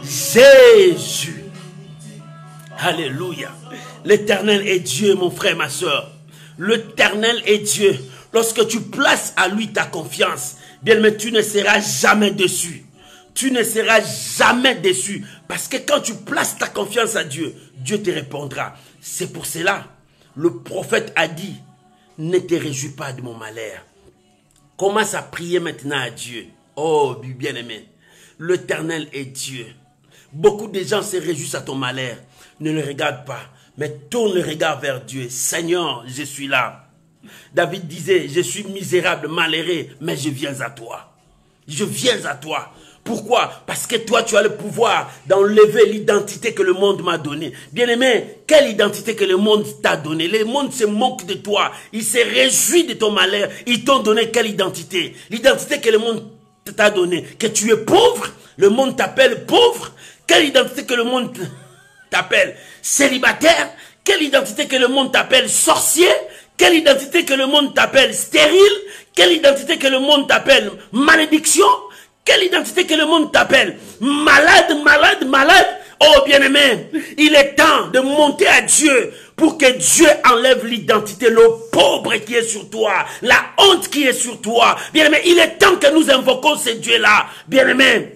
Jésus. Alléluia. L'Éternel est Dieu, mon frère, ma soeur. L'Éternel est Dieu. Lorsque tu places à lui ta confiance, bien, mais tu ne seras jamais déçu. Tu ne seras jamais déçu. Parce que quand tu places ta confiance à Dieu, Dieu te répondra. C'est pour cela, le prophète a dit, ne te réjouis pas de mon malheur. Commence à prier maintenant à Dieu. Oh, bien-aimé, l'Éternel est Dieu. Beaucoup de gens se réjouissent à ton malheur. Ne le regarde pas, mais tourne le regard vers Dieu. Seigneur, je suis là. David disait, je suis misérable, malheureux, mais je viens à toi. Je viens à toi. Pourquoi? Parce que toi, tu as le pouvoir d'enlever l'identité que le monde m'a donnée. Bien-aimé, quelle identité que le monde t'a donnée? Le monde se moque de toi. Il se réjouit de ton malheur. Ils t'ont donné quelle identité? L'identité que le monde t'a donnée. Que tu es pauvre, le monde t'appelle pauvre. Quelle identité que le monde t'appelle? Célibataire. Quelle identité que le monde t'appelle sorcier? Quelle identité que le monde t'appelle stérile? Quelle identité que le monde t'appelle malédiction? Quelle identité que le monde t'appelle malade, malade, malade? Oh bien-aimé, il est temps de monter à Dieu pour que Dieu enlève l'identité, le pauvre qui est sur toi, la honte qui est sur toi. Bien-aimé, il est temps que nous invoquons ce Dieu-là. Bien-aimé,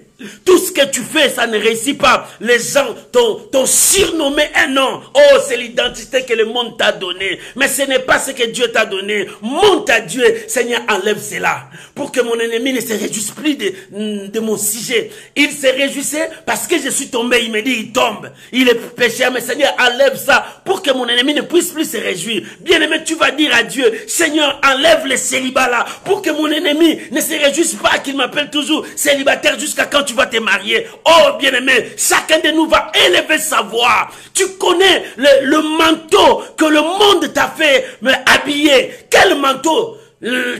tout ce que tu fais, ça ne réussit pas. Les gens t'ont surnommé un nom. Oh, c'est l'identité que le monde t'a donnée. Mais ce n'est pas ce que Dieu t'a donné. Monte à Dieu. Seigneur, enlève cela. Pour que mon ennemi ne se réjouisse plus de mon sujet. Il se réjouissait parce que je suis tombé. Il me dit, il tombe. Il est pécheur. Mais Seigneur, enlève ça pour que mon ennemi ne puisse plus se réjouir. Bien-aimé, tu vas dire à Dieu, Seigneur, enlève le célibat là. Pour que mon ennemi ne se réjouisse pas qu'il m'appelle toujours célibataire jusqu'à quand tu vas te marier. Oh bien-aimé, chacun de nous va élever sa voix. Tu connais le manteau que le monde t'a fait habiller. Quel manteau?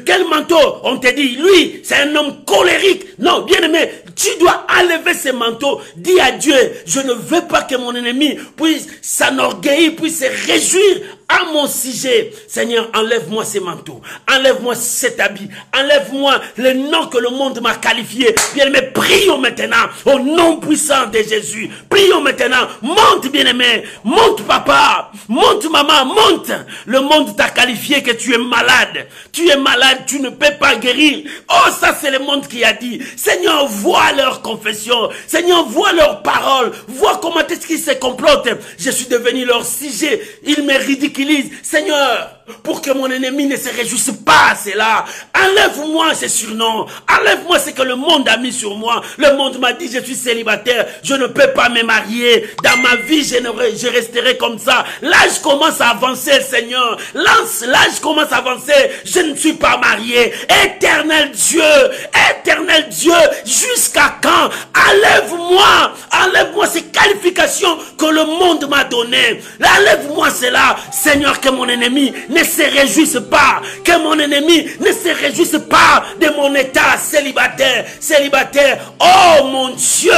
Quel manteau? On te dit, lui, c'est un homme colérique. Non, bien-aimé, tu dois enlever ce manteau. Dis à Dieu, je ne veux pas que mon ennemi puisse s'enorgueillir, puisse se réjouir à mon sujet. Seigneur, enlève-moi ces manteaux. Enlève-moi cet habit. Enlève-moi le nom que le monde m'a qualifié. Bien-aimé, prions maintenant au nom puissant de Jésus. Prions maintenant. Monte, bien-aimé. Monte, papa. Monte, maman. Monte. Le monde t'a qualifié que tu es malade. Tu es malade, tu ne peux pas guérir. Oh, ça c'est le monde qui a dit. Seigneur, vois leur confession. Seigneur, vois leurs paroles. Vois comment est-ce qu'ils se complotent. Je suis devenu leur sujet. Ils me ridiculisent. Seigneur, pour que mon ennemi ne se réjouisse pas à cela. Enlève-moi ces surnoms. Enlève-moi ce que le monde a mis sur moi. Le monde m'a dit, je suis célibataire. Je ne peux pas me marier. Dans ma vie, je resterai comme ça. L'âge commence à avancer, Seigneur. L'âge commence à avancer. Je ne suis pas marié. Éternel Dieu, jusqu'à quand? Enlève-moi ces qualifications que le monde m'a données. Enlève-moi cela. Seigneur, que mon ennemi ne se réjouisse pas. Que mon ennemi ne se réjouisse pas de mon état célibataire. Oh mon Dieu,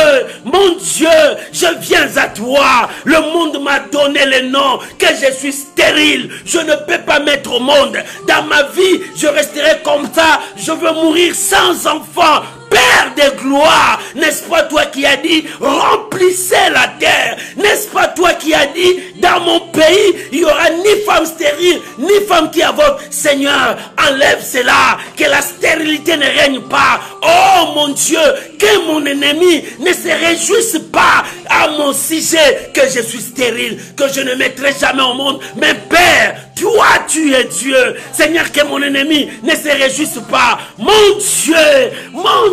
je viens à toi. Le monde m'a donné le nom que je suis stérile. Je ne peux pas mettre au monde. Dans ma vie, je resterai comme ça. Je veux mourir sans enfant. Père de gloire, n'est-ce pas toi qui as dit, remplissez la terre, n'est-ce pas toi qui as dit, dans mon pays, il n'y aura ni femme stérile, ni femme qui avorte. Seigneur, enlève cela, que la stérilité ne règne pas. Oh mon Dieu, que mon ennemi ne se réjouisse pas à mon sujet, que je suis stérile, que je ne mettrai jamais au monde. Mais Père, toi tu es Dieu. Seigneur, que mon ennemi ne se réjouisse pas. Mon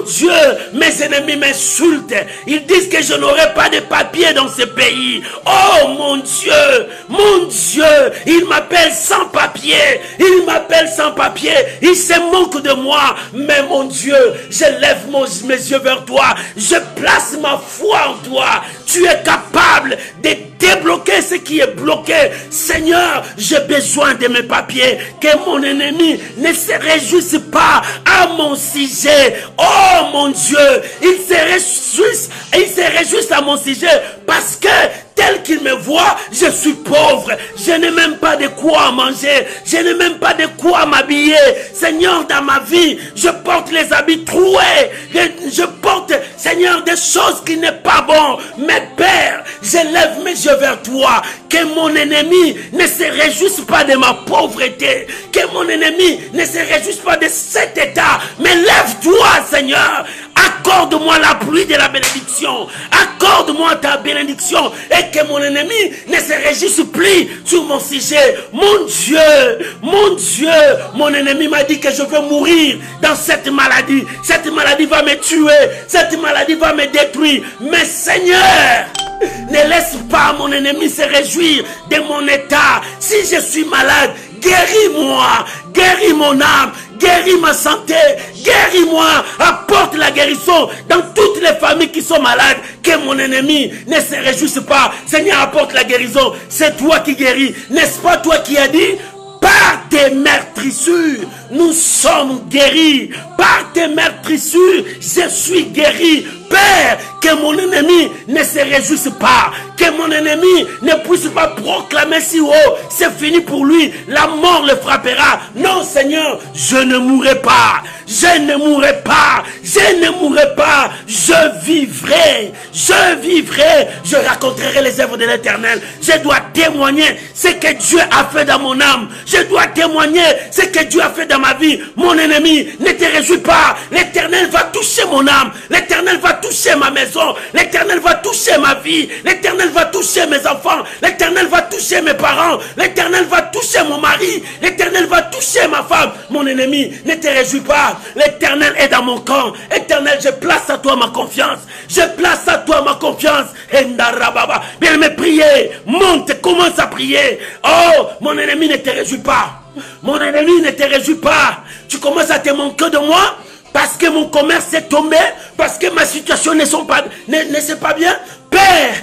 Dieu, mes ennemis m'insultent. Ils disent que je n'aurai pas de papier dans ce pays. Oh mon Dieu, ils m'appellent sans papier. Ils se moquent de moi. Mais mon Dieu, je lève mes yeux vers toi. Je place ma foi en toi. Tu es capable de débloquer ce qui est bloqué. Seigneur, j'ai besoin de mes papiers. Que mon ennemi ne se réjouisse pas à mon sujet. Oh mon Dieu, il se réjouisse à mon sujet parce que tel qu'il me voit, je suis pauvre. Je n'ai même pas de quoi manger. Je n'ai même pas de quoi m'habiller. Seigneur, dans ma vie, je porte les habits troués. Je porte, Seigneur, des choses qui n'est pas bon. Mais Père, je lève mes yeux vers toi. Que mon ennemi ne se réjouisse pas de ma pauvreté. Que mon ennemi ne se réjouisse pas de cet état. Mais lève-toi, Seigneur. Accorde-moi la pluie de la bénédiction. Accorde-moi ta bénédiction. Et que mon ennemi ne se réjouisse plus sur mon sujet. Mon Dieu, mon ennemi m'a dit que je veux mourir dans cette maladie. Cette maladie va me tuer. Cette maladie va me détruire. Mais Seigneur, ne laisse pas mon ennemi se réjouir de mon état. Si je suis malade, guéris-moi, guéris mon âme, guéris ma santé, guéris-moi, apporte la guérison dans toutes les familles qui sont malades. Que mon ennemi ne se réjouisse pas. Seigneur, apporte la guérison. C'est toi qui guéris. N'est-ce pas toi qui as dit? Par tes meurtrissures, nous sommes guéris. Par tes meurtrissures, je suis guéri. Père, que mon ennemi ne se réjouisse pas, que mon ennemi ne puisse pas proclamer si haut, c'est fini pour lui, la mort le frappera. Non Seigneur, je ne mourrai pas, je ne mourrai pas, je ne mourrai pas, je vivrai, je raconterai les œuvres de l'Éternel. Je dois témoigner ce que Dieu a fait dans mon âme, je dois témoigner ce que Dieu a fait dans ma vie. Mon ennemi, ne te réjouis pas, l'Éternel va toucher mon âme, l'Éternel va toucher ma maison, l'Éternel va toucher ma vie, l'Éternel va toucher mes enfants, l'Éternel va toucher mes parents, l'Éternel va toucher mon mari, l'Éternel va toucher ma femme. Mon ennemi, ne te réjouis pas, l'Éternel est dans mon camp. Éternel, je place à toi ma confiance, je place à toi ma confiance. Bien me prier, monte, commence à prier. Oh, mon ennemi, ne te réjouis pas, mon ennemi, ne te réjouis pas. Tu commences à te manquer de moi parce que mon commerce est tombé, parce que ma situation ne s'est pas bien. Père,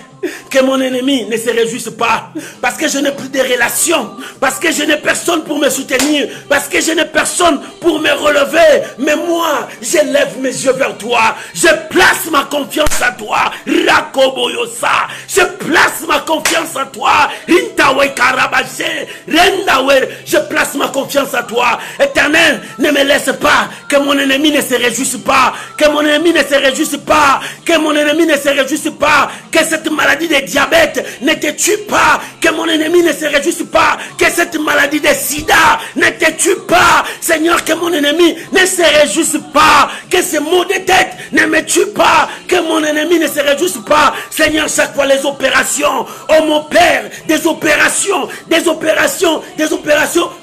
que mon ennemi ne se réjouisse pas, parce que je n'ai plus de relations, parce que je n'ai personne pour me soutenir, parce que je n'ai personne pour me relever. Mais moi, je lève mes yeux vers toi, je place ma confiance à toi. Rakoboyosa, je place ma confiance à toi. Intawe Karabaché, Rendawe, je place ma confiance à toi. Éternel, ne me laisse pas que mon ennemi ne se réjouisse pas, que mon ennemi ne se réjouisse pas, que mon ennemi ne se réjouisse pas, que cette maladie de diabète ne te tue pas, que mon ennemi ne se réjouisse pas, que cette maladie de sida ne te tue pas. Seigneur, que mon ennemi ne se réjouisse pas, que ce maux de tête ne me tue pas, que mon ennemi ne se réjouisse pas. Seigneur, chaque fois les opérations, oh mon Père, des opérations,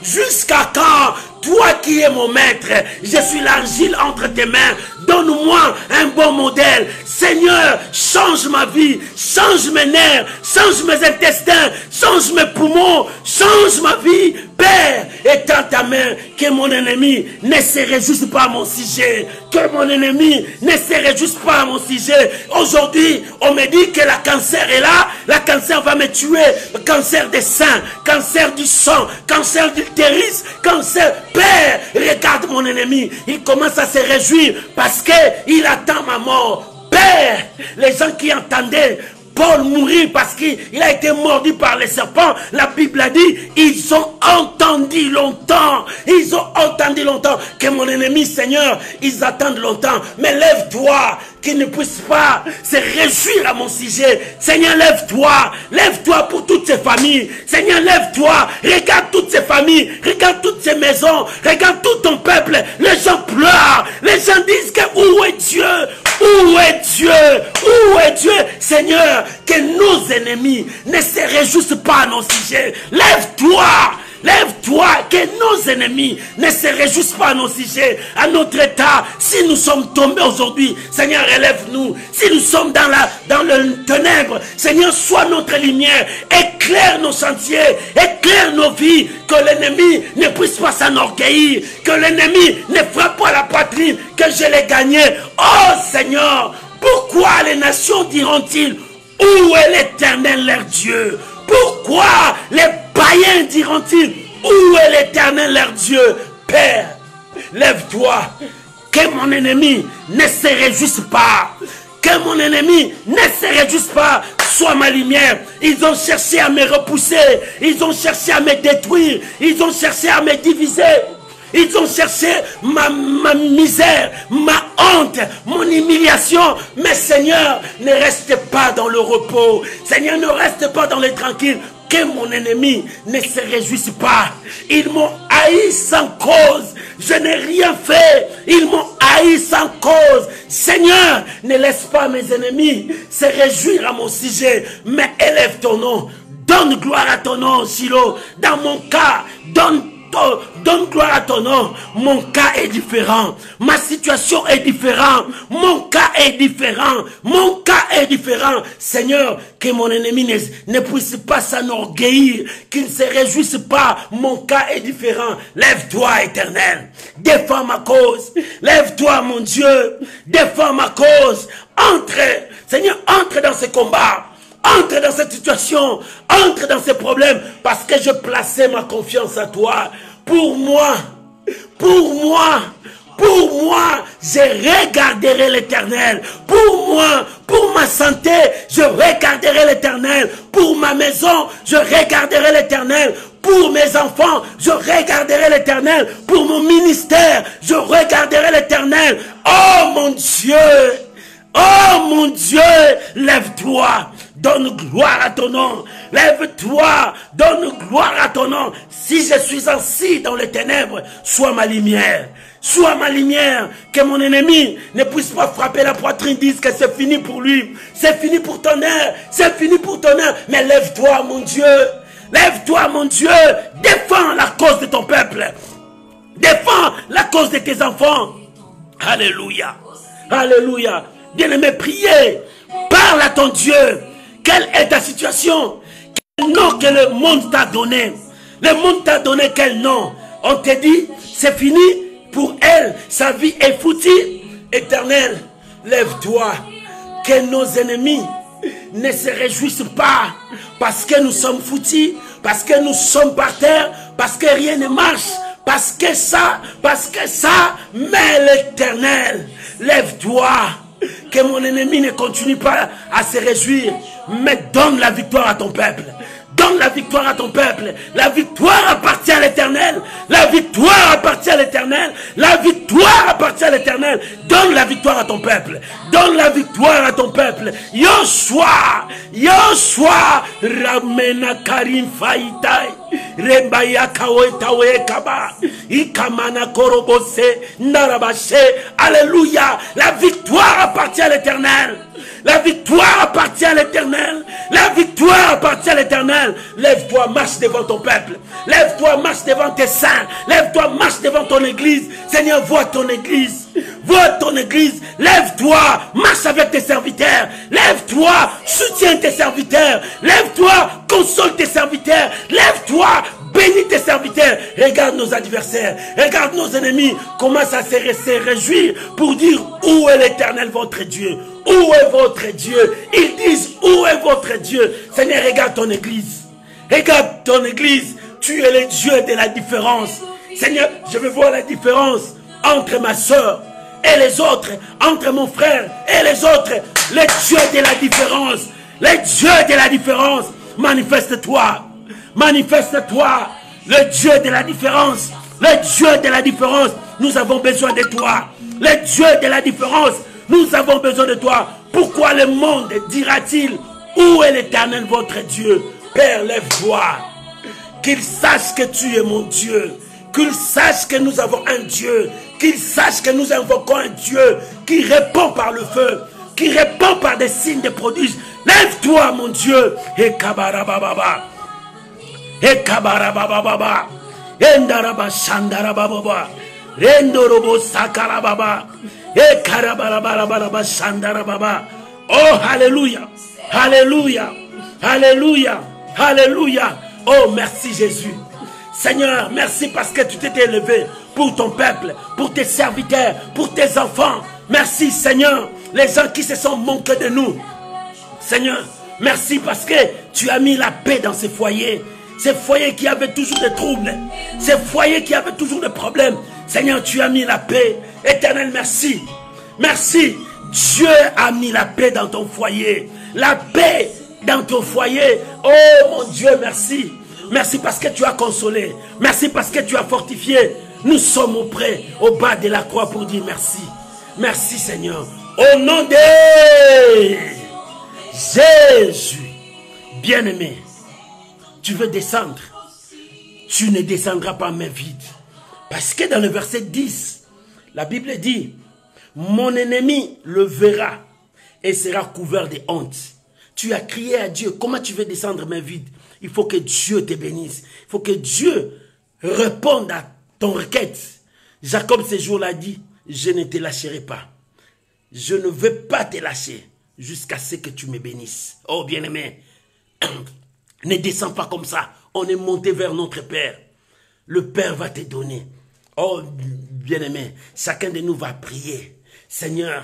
jusqu'à quand? Toi qui es mon maître, je suis l'argile entre tes mains. Donne-moi un bon modèle. Seigneur, change ma vie, change mes nerfs, change mes intestins, change mes poumons, change ma vie. Père, étends ta main, que mon ennemi ne se réjouisse pas à mon sujet. Que mon ennemi ne se réjouisse pas à mon sujet. Aujourd'hui, on me dit que la cancer est là, la cancer va me tuer. Cancer des seins, cancer du sang, cancer d'utérus, cancer. Père, regarde mon ennemi, il commence à se réjouir parce qu'il attend ma mort. Père, les gens qui entendaient Paul mourir parce qu'il a été mordu par les serpents, la Bible a dit, ils ont entendu longtemps. Ils ont entendu longtemps que mon ennemi, Seigneur, ils attendent longtemps. Mais lève-toi, qu'ils ne puissent pas se réjouir à mon sujet. Seigneur, lève-toi. Lève-toi pour toutes ces familles. Seigneur, lève-toi. Regarde toutes ces familles. Regarde toutes ces maisons. Regarde tout ton peuple. Les gens pleurent. Les gens disent que où est Dieu? Où est Dieu? Où est Dieu? Seigneur, que nos ennemis ne se réjouissent pas à nos sujets. Lève-toi. Lève-toi, que nos ennemis ne se réjouissent pas à nos sujets, à notre état. Si nous sommes tombés aujourd'hui, Seigneur, relève-nous. Si nous sommes dans le ténèbre, Seigneur, sois notre lumière. Éclaire nos sentiers, éclaire nos vies. Que l'ennemi ne puisse pas s'enorgueillir, que l'ennemi ne frappe pas la poitrine, que je l'ai gagné. Oh Seigneur, pourquoi les nations diront-ils, où est l'Éternel leur Dieu? Pourquoi les païens diront-ils, où est l'Éternel leur Dieu? Père, lève-toi, que mon ennemi ne se réjouisse pas, que mon ennemi ne se réjouisse pas. Sois ma lumière. Ils ont cherché à me repousser, ils ont cherché à me détruire, ils ont cherché à me diviser. Ils ont cherché ma misère, ma honte, mon humiliation. Mais Seigneur, ne reste pas dans le repos. Seigneur, ne reste pas dans les tranquilles. Que mon ennemi ne se réjouisse pas. Ils m'ont haï sans cause. Je n'ai rien fait. Ils m'ont haï sans cause. Seigneur, ne laisse pas mes ennemis se réjouir à mon sujet. Mais élève ton nom. Donne gloire à ton nom, Shiloh. Dans mon cas, donne gloire à ton nom. Mon cas est différent. Ma situation est différente. Mon cas est différent. Mon cas est différent. Seigneur, que mon ennemi ne puisse pas s'enorgueillir, qu'il ne se réjouisse pas. Mon cas est différent. Lève-toi, Éternel. Défends ma cause. Lève-toi, mon Dieu. Défends ma cause. Entre, Seigneur, entre dans ce combat. Entre dans cette situation, entre dans ces problèmes, parce que je plaçais ma confiance à toi. Pour moi, Pour moi, je regarderai l'Éternel. Pour moi, pour ma santé, je regarderai l'Éternel. Pour ma maison, je regarderai l'Éternel. Pour mes enfants, je regarderai l'Éternel. Pour mon ministère, je regarderai l'Éternel. Oh mon Dieu! Oh mon Dieu, lève-toi, donne gloire à ton nom. Lève-toi, donne gloire à ton nom. Si je suis assis dans les ténèbres, sois ma lumière. Sois ma lumière, que mon ennemi ne puisse pas frapper la poitrine, dise que c'est fini pour lui. C'est fini pour ton air, c'est fini pour ton air. Mais lève-toi mon Dieu, lève-toi mon Dieu, défends la cause de ton peuple. Défends la cause de tes enfants. Alléluia, alléluia. Bien-aimé, priez, parle à ton Dieu. Quelle est ta situation? Quel nom que le monde t'a donné? Le monde t'a donné quel nom? On te dit, c'est fini pour elle, sa vie est foutue. Éternel, lève-toi, que nos ennemis ne se réjouissent pas parce que nous sommes foutus, parce que nous sommes par terre, parce que rien ne marche, parce que ça, mais l'Éternel, lève-toi. Que mon ennemi ne continue pas à se réjouir, mais donne la victoire à ton peuple. Donne la victoire à ton peuple. La victoire appartient à l'Éternel. La victoire appartient à l'Éternel. La victoire appartient à l'Éternel. Donne la victoire à ton peuple. Donne la victoire à ton peuple. Yoshua, Yoshua, Ramena Karim Faitai, Rebaya Kawetawe Kaba, Ikamana Korobose, Narabashe. Alléluia. La victoire appartient à l'Éternel. La victoire appartient à l'Éternel. La victoire appartient à l'Éternel. Lève-toi, marche devant ton peuple. Lève-toi, marche devant tes saints. Lève-toi, marche devant ton église. Seigneur, vois ton église. Vois ton église. Lève-toi, marche avec tes serviteurs. Lève-toi, soutiens tes serviteurs. Lève-toi, console tes serviteurs. Lève-toi, bénis tes serviteurs. Regarde nos adversaires. Regarde nos ennemis. Commence à se réjouir pour dire où est l'Éternel votre Dieu. Où est votre Dieu? Ils disent, où est votre Dieu? Seigneur, regarde ton église. Regarde ton église. Tu es le Dieu de la différence. Seigneur, je veux voir la différence entre ma soeur et les autres, entre mon frère et les autres. Le Dieu de la différence. Le Dieu de la différence. Manifeste-toi. Manifeste-toi. Le Dieu de la différence. Le Dieu de la différence. Nous avons besoin de toi. Le Dieu de la différence. Nous avons besoin de toi. Pourquoi le monde dira-t-il, où est l'Éternel votre Dieu? Père, lève-toi. Qu'il sache que tu es mon Dieu. Qu'il sache que nous avons un Dieu. Qu'il sache que nous invoquons un Dieu qui répond par le feu, qui répond par des signes de prodiges. Lève-toi, mon Dieu. Et kabarababa. Et kabarababa. Endaraba shandarababa. Rendorobo sakarababa. Et karabarabarababa shandarababa. Oh, alléluia. Alléluia. Alléluia. Alléluia. Oh, merci Jésus. Seigneur, merci parce que tu t'es élevé pour ton peuple, pour tes serviteurs, pour tes enfants. Merci Seigneur, les gens qui se sont moqués de nous. Seigneur, merci parce que tu as mis la paix dans ces foyers. Ces foyers qui avaient toujours des troubles. Ces foyers qui avaient toujours des problèmes. Seigneur, tu as mis la paix. Éternel, merci. Merci. Dieu a mis la paix dans ton foyer. La paix dans ton foyer. Oh mon Dieu, merci. Merci parce que tu as consolé. Merci parce que tu as fortifié. Nous sommes auprès, au bas de la croix pour dire merci. Merci Seigneur. Au nom de Jésus. Bien-aimé, tu veux descendre. Tu ne descendras pas main vide. Parce que dans le verset 10, la Bible dit, mon ennemi le verra et sera couvert de honte. Tu as crié à Dieu. Comment tu veux descendre main vide? Il faut que Dieu te bénisse. Il faut que Dieu réponde à ton requête. Jacob ce jour-là dit, je ne te lâcherai pas. Je ne veux pas te lâcher jusqu'à ce que tu me bénisses. Oh bien-aimé, ne descends pas comme ça. On est monté vers notre Père. Le Père va te donner. Oh bien-aimé, chacun de nous va prier. Seigneur,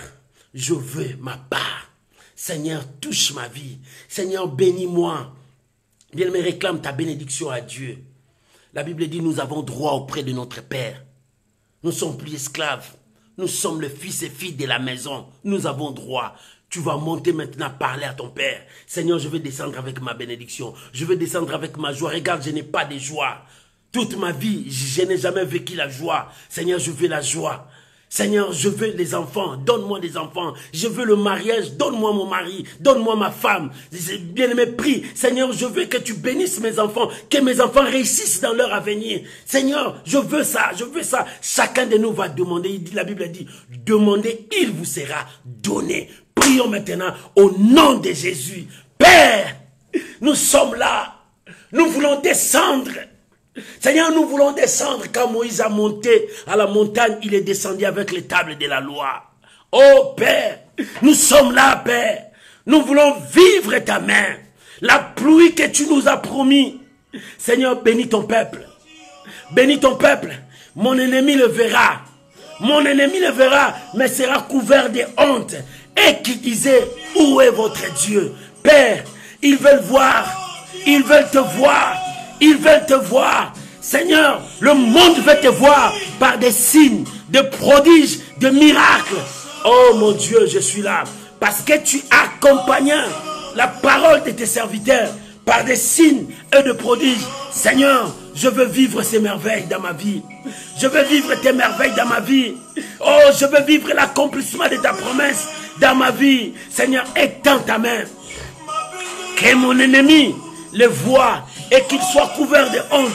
je veux ma part. Seigneur, touche ma vie. Seigneur, bénis-moi. Bien-aimé, réclame ta bénédiction à Dieu. La Bible dit, nous avons droit auprès de notre Père. Nous ne sommes plus esclaves. Nous sommes les fils et filles de la maison. Nous avons droit. Tu vas monter maintenant parler à ton Père. Seigneur, je vais descendre avec ma bénédiction. Je vais descendre avec ma joie. Regarde, je n'ai pas de joie. Toute ma vie, je n'ai jamais vécu la joie. Seigneur, je veux la joie. Seigneur, je veux les enfants, donne-moi des enfants. Je veux le mariage, donne-moi mon mari, donne-moi ma femme. Bien-aimé, prie. Seigneur, je veux que tu bénisses mes enfants, que mes enfants réussissent dans leur avenir. Seigneur, je veux ça, je veux ça. Chacun de nous va demander, la Bible dit, demandez, il vous sera donné. Prions maintenant au nom de Jésus. Père, nous sommes là, nous voulons descendre. Seigneur, nous voulons descendre. Quand Moïse a monté à la montagne, il est descendu avec les tables de la loi. Oh Père, nous sommes là, Père. Nous voulons vivre ta main. La pluie que tu nous as promis. Seigneur, bénis ton peuple. Bénis ton peuple. Mon ennemi le verra. Mon ennemi le verra, mais sera couvert de honte. Et qui disait, où est votre Dieu? Père, ils veulent voir. Ils veulent te voir. Ils veulent te voir. Seigneur, le monde veut te voir par des signes, de prodiges, de miracles. Oh mon Dieu, je suis là. Parce que tu accompagnes la parole de tes serviteurs par des signes et de prodiges. Seigneur, je veux vivre ces merveilles dans ma vie. Je veux vivre tes merveilles dans ma vie. Oh, je veux vivre l'accomplissement de ta promesse dans ma vie. Seigneur, étends ta main. Que mon ennemi le voit et qu'il soit couvert de honte.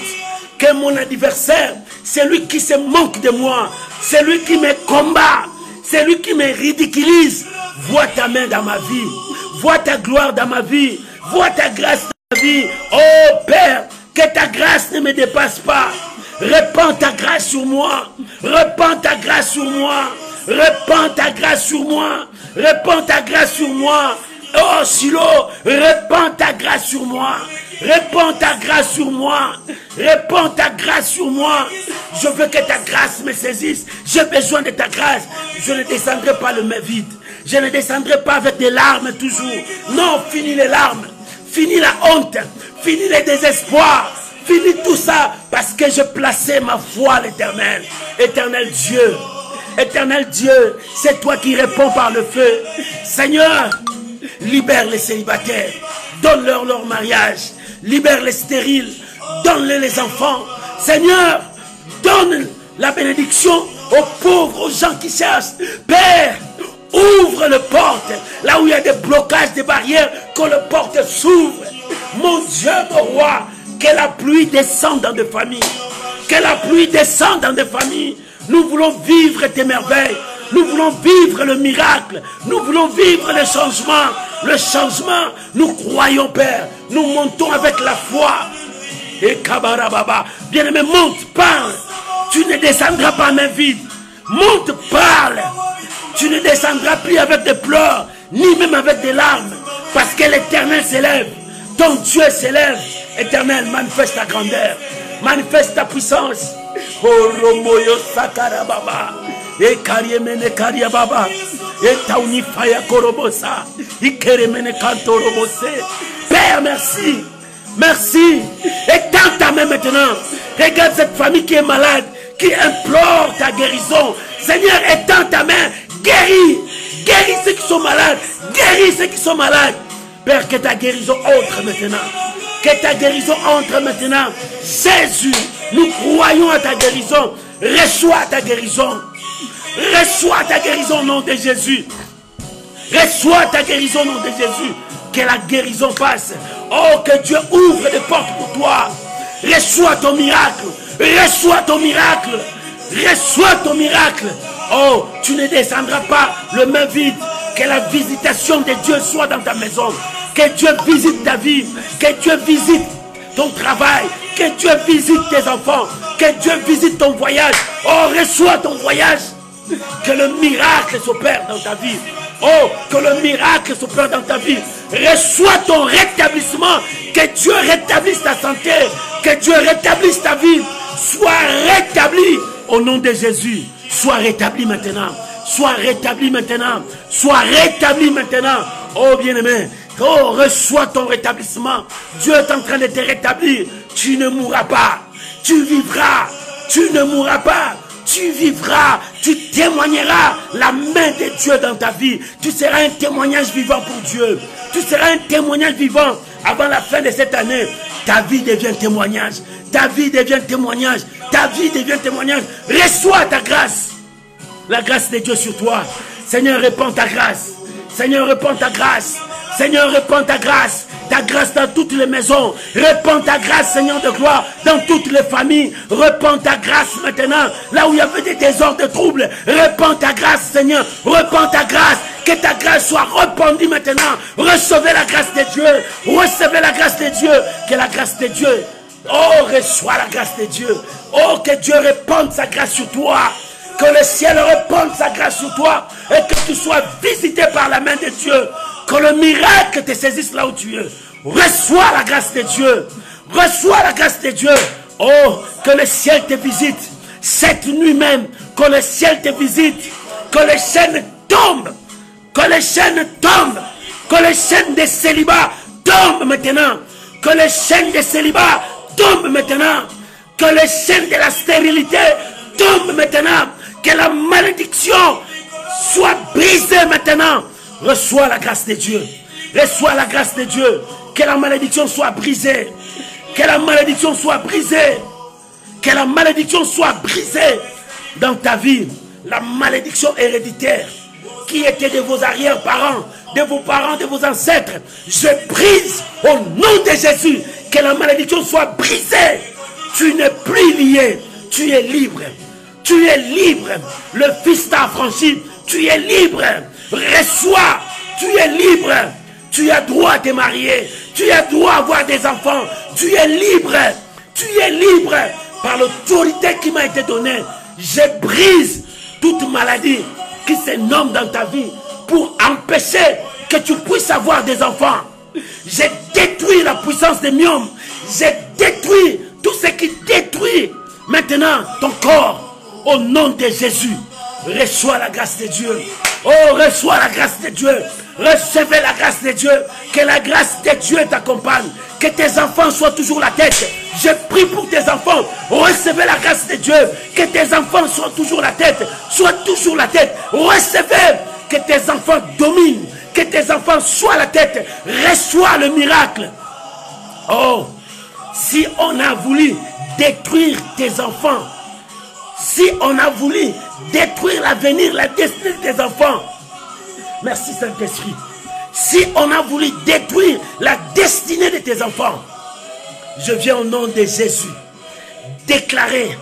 Que mon adversaire, celui qui se moque de moi, celui qui me combat, celui qui me ridiculise, voit ta main dans ma vie, voit ta gloire dans ma vie, voit ta grâce dans ma vie. Oh Père, que ta grâce ne me dépasse pas. Répands ta grâce sur moi. Répands ta grâce sur moi. Répands ta grâce sur moi. Répands ta grâce sur moi. Oh Silo, répands ta grâce sur moi. Répands ta grâce sur moi. Répands ta grâce sur moi. Je veux que ta grâce me saisisse. J'ai besoin de ta grâce. Je ne descendrai pas le main vide. Je ne descendrai pas avec des larmes toujours. Non, finis les larmes. Finis la honte. Finis les désespoirs. Finis tout ça parce que je plaçais ma foi à l'Éternel. Éternel Dieu. Éternel Dieu, c'est toi qui réponds par le feu. Seigneur, libère les célibataires. Donne-leur leur mariage. Libère les stériles. Donne-les les enfants. Seigneur, donne la bénédiction aux pauvres, aux gens qui cherchent. Père, ouvre le porte. Là où il y a des blocages, des barrières, que le porte s'ouvre. Mon Dieu, mon roi, que la pluie descende dans des familles. Que la pluie descende dans des familles. Nous voulons vivre tes merveilles. Nous voulons vivre le miracle. Nous voulons vivre le changement. Le changement, nous croyons, Père. Nous montons avec la foi. Et Kabarababa, bien-aimé, monte, parle. Tu ne descendras pas main vide. Monte, parle. Tu ne descendras plus avec des pleurs, ni même avec des larmes. Parce que l'Éternel s'élève. Ton Dieu s'élève. Éternel, manifeste ta grandeur. Manifeste ta puissance. Oh, Romoyo Sakarababa. Et Kariemene Kariababa. Et Taunifaya Korobosa. Et Keremene Kantorobose. Père, merci. Merci. Étends ta main maintenant. Regarde cette famille qui est malade, qui implore ta guérison. Seigneur, étends ta main. Guéris. Guéris ceux qui sont malades. Guéris ceux qui sont malades. Père, que ta guérison entre maintenant. Que ta guérison entre maintenant. Jésus, nous croyons à ta guérison. Reçois ta guérison. Reçois ta guérison au nom de Jésus. Reçois ta guérison au nom de Jésus. Que la guérison passe. Oh, que Dieu ouvre des portes pour toi. Reçois ton miracle. Reçois ton miracle. Reçois ton miracle. Oh, tu ne descendras pas le main vide. Que la visitation de Dieu soit dans ta maison. Que Dieu visite ta vie. Que Dieu visite ton travail. Que Dieu visite tes enfants. Que Dieu visite ton voyage. Oh, reçois ton voyage. Que le miracle s'opère dans ta vie. Oh, que le miracle s'opère dans ta vie. Reçois ton rétablissement. Que Dieu rétablisse ta santé. Que Dieu rétablisse ta vie. Sois rétabli au nom de Jésus. Sois rétabli maintenant. Sois rétabli maintenant. Sois rétabli maintenant. Oh bien-aimé. Oh, reçois ton rétablissement. Dieu est en train de te rétablir. Tu ne mourras pas. Tu vivras. Tu ne mourras pas. Tu vivras. Tu témoigneras la main de Dieu dans ta vie. Tu seras un témoignage vivant pour Dieu. Tu seras un témoignage vivant avant la fin de cette année. Ta vie devient témoignage. Ta vie devient témoignage. Ta vie devient témoignage. Reçois ta grâce. La grâce de Dieu sur toi. Seigneur, répands ta grâce. Seigneur, répands ta grâce. Seigneur, répands ta grâce. Ta grâce dans toutes les maisons. Répands ta grâce, Seigneur de gloire, dans toutes les familles. Répands ta grâce maintenant. Là où il y avait des désordres, des troubles. Répands ta grâce, Seigneur. Répands ta grâce. Que ta grâce soit répandue maintenant. Recevez la grâce de Dieu. Recevez la grâce de Dieu. Que la grâce de Dieu. Oh, reçois la grâce de Dieu. Oh, que Dieu répande sa grâce sur toi. Que le ciel répande sa grâce sur toi. Et que tu sois visité par la main de Dieu. Que le miracle te saisisse là où tu es. Reçois la grâce de Dieu. Reçois la grâce de Dieu. Oh, que le ciel te visite. Cette nuit même, que le ciel te visite. Que les chaînes tombent. Que les chaînes tombent. Que les chaînes de célibat tombent maintenant. Que les chaînes de célibat tombent maintenant. Que les chaînes de la stérilité tombent maintenant. Que la malédiction soit brisée maintenant. Reçois la grâce de Dieu. Reçois la grâce de Dieu. Que la malédiction soit brisée. Que la malédiction soit brisée. Que la malédiction soit brisée dans ta vie. La malédiction héréditaire qui était de vos arrière-parents, de vos parents, de vos ancêtres. Je brise au nom de Jésus. Que la malédiction soit brisée. Tu n'es plus lié. Tu es libre. Tu es libre. Le Fils t'a affranchi. Tu es libre. Reçois. Tu es libre. Tu as droit à te marier. Tu as droit à avoir des enfants. Tu es libre. Tu es libre. Par l'autorité qui m'a été donnée, je brise toute maladie qui se nomme dans ta vie pour empêcher que tu puisses avoir des enfants. J'ai détruit la puissance des myomes. J'ai détruit tout ce qui détruit maintenant ton corps. Au nom de Jésus, reçois la grâce de Dieu. Oh, reçois la grâce de Dieu. Recevez la grâce de Dieu. Que la grâce de Dieu t'accompagne. Que tes enfants soient toujours la tête. Je prie pour tes enfants. Recevez la grâce de Dieu. Que tes enfants soient toujours la tête. Soient toujours la tête. Recevez. Que tes enfants dominent. Que tes enfants soient la tête. Reçois le miracle. Oh, si on a voulu détruire tes enfants, si on a voulu détruire l'avenir, la destinée de tes enfants, merci Saint-Esprit. Si on a voulu détruire la destinée de tes enfants, je viens au nom de Jésus déclarer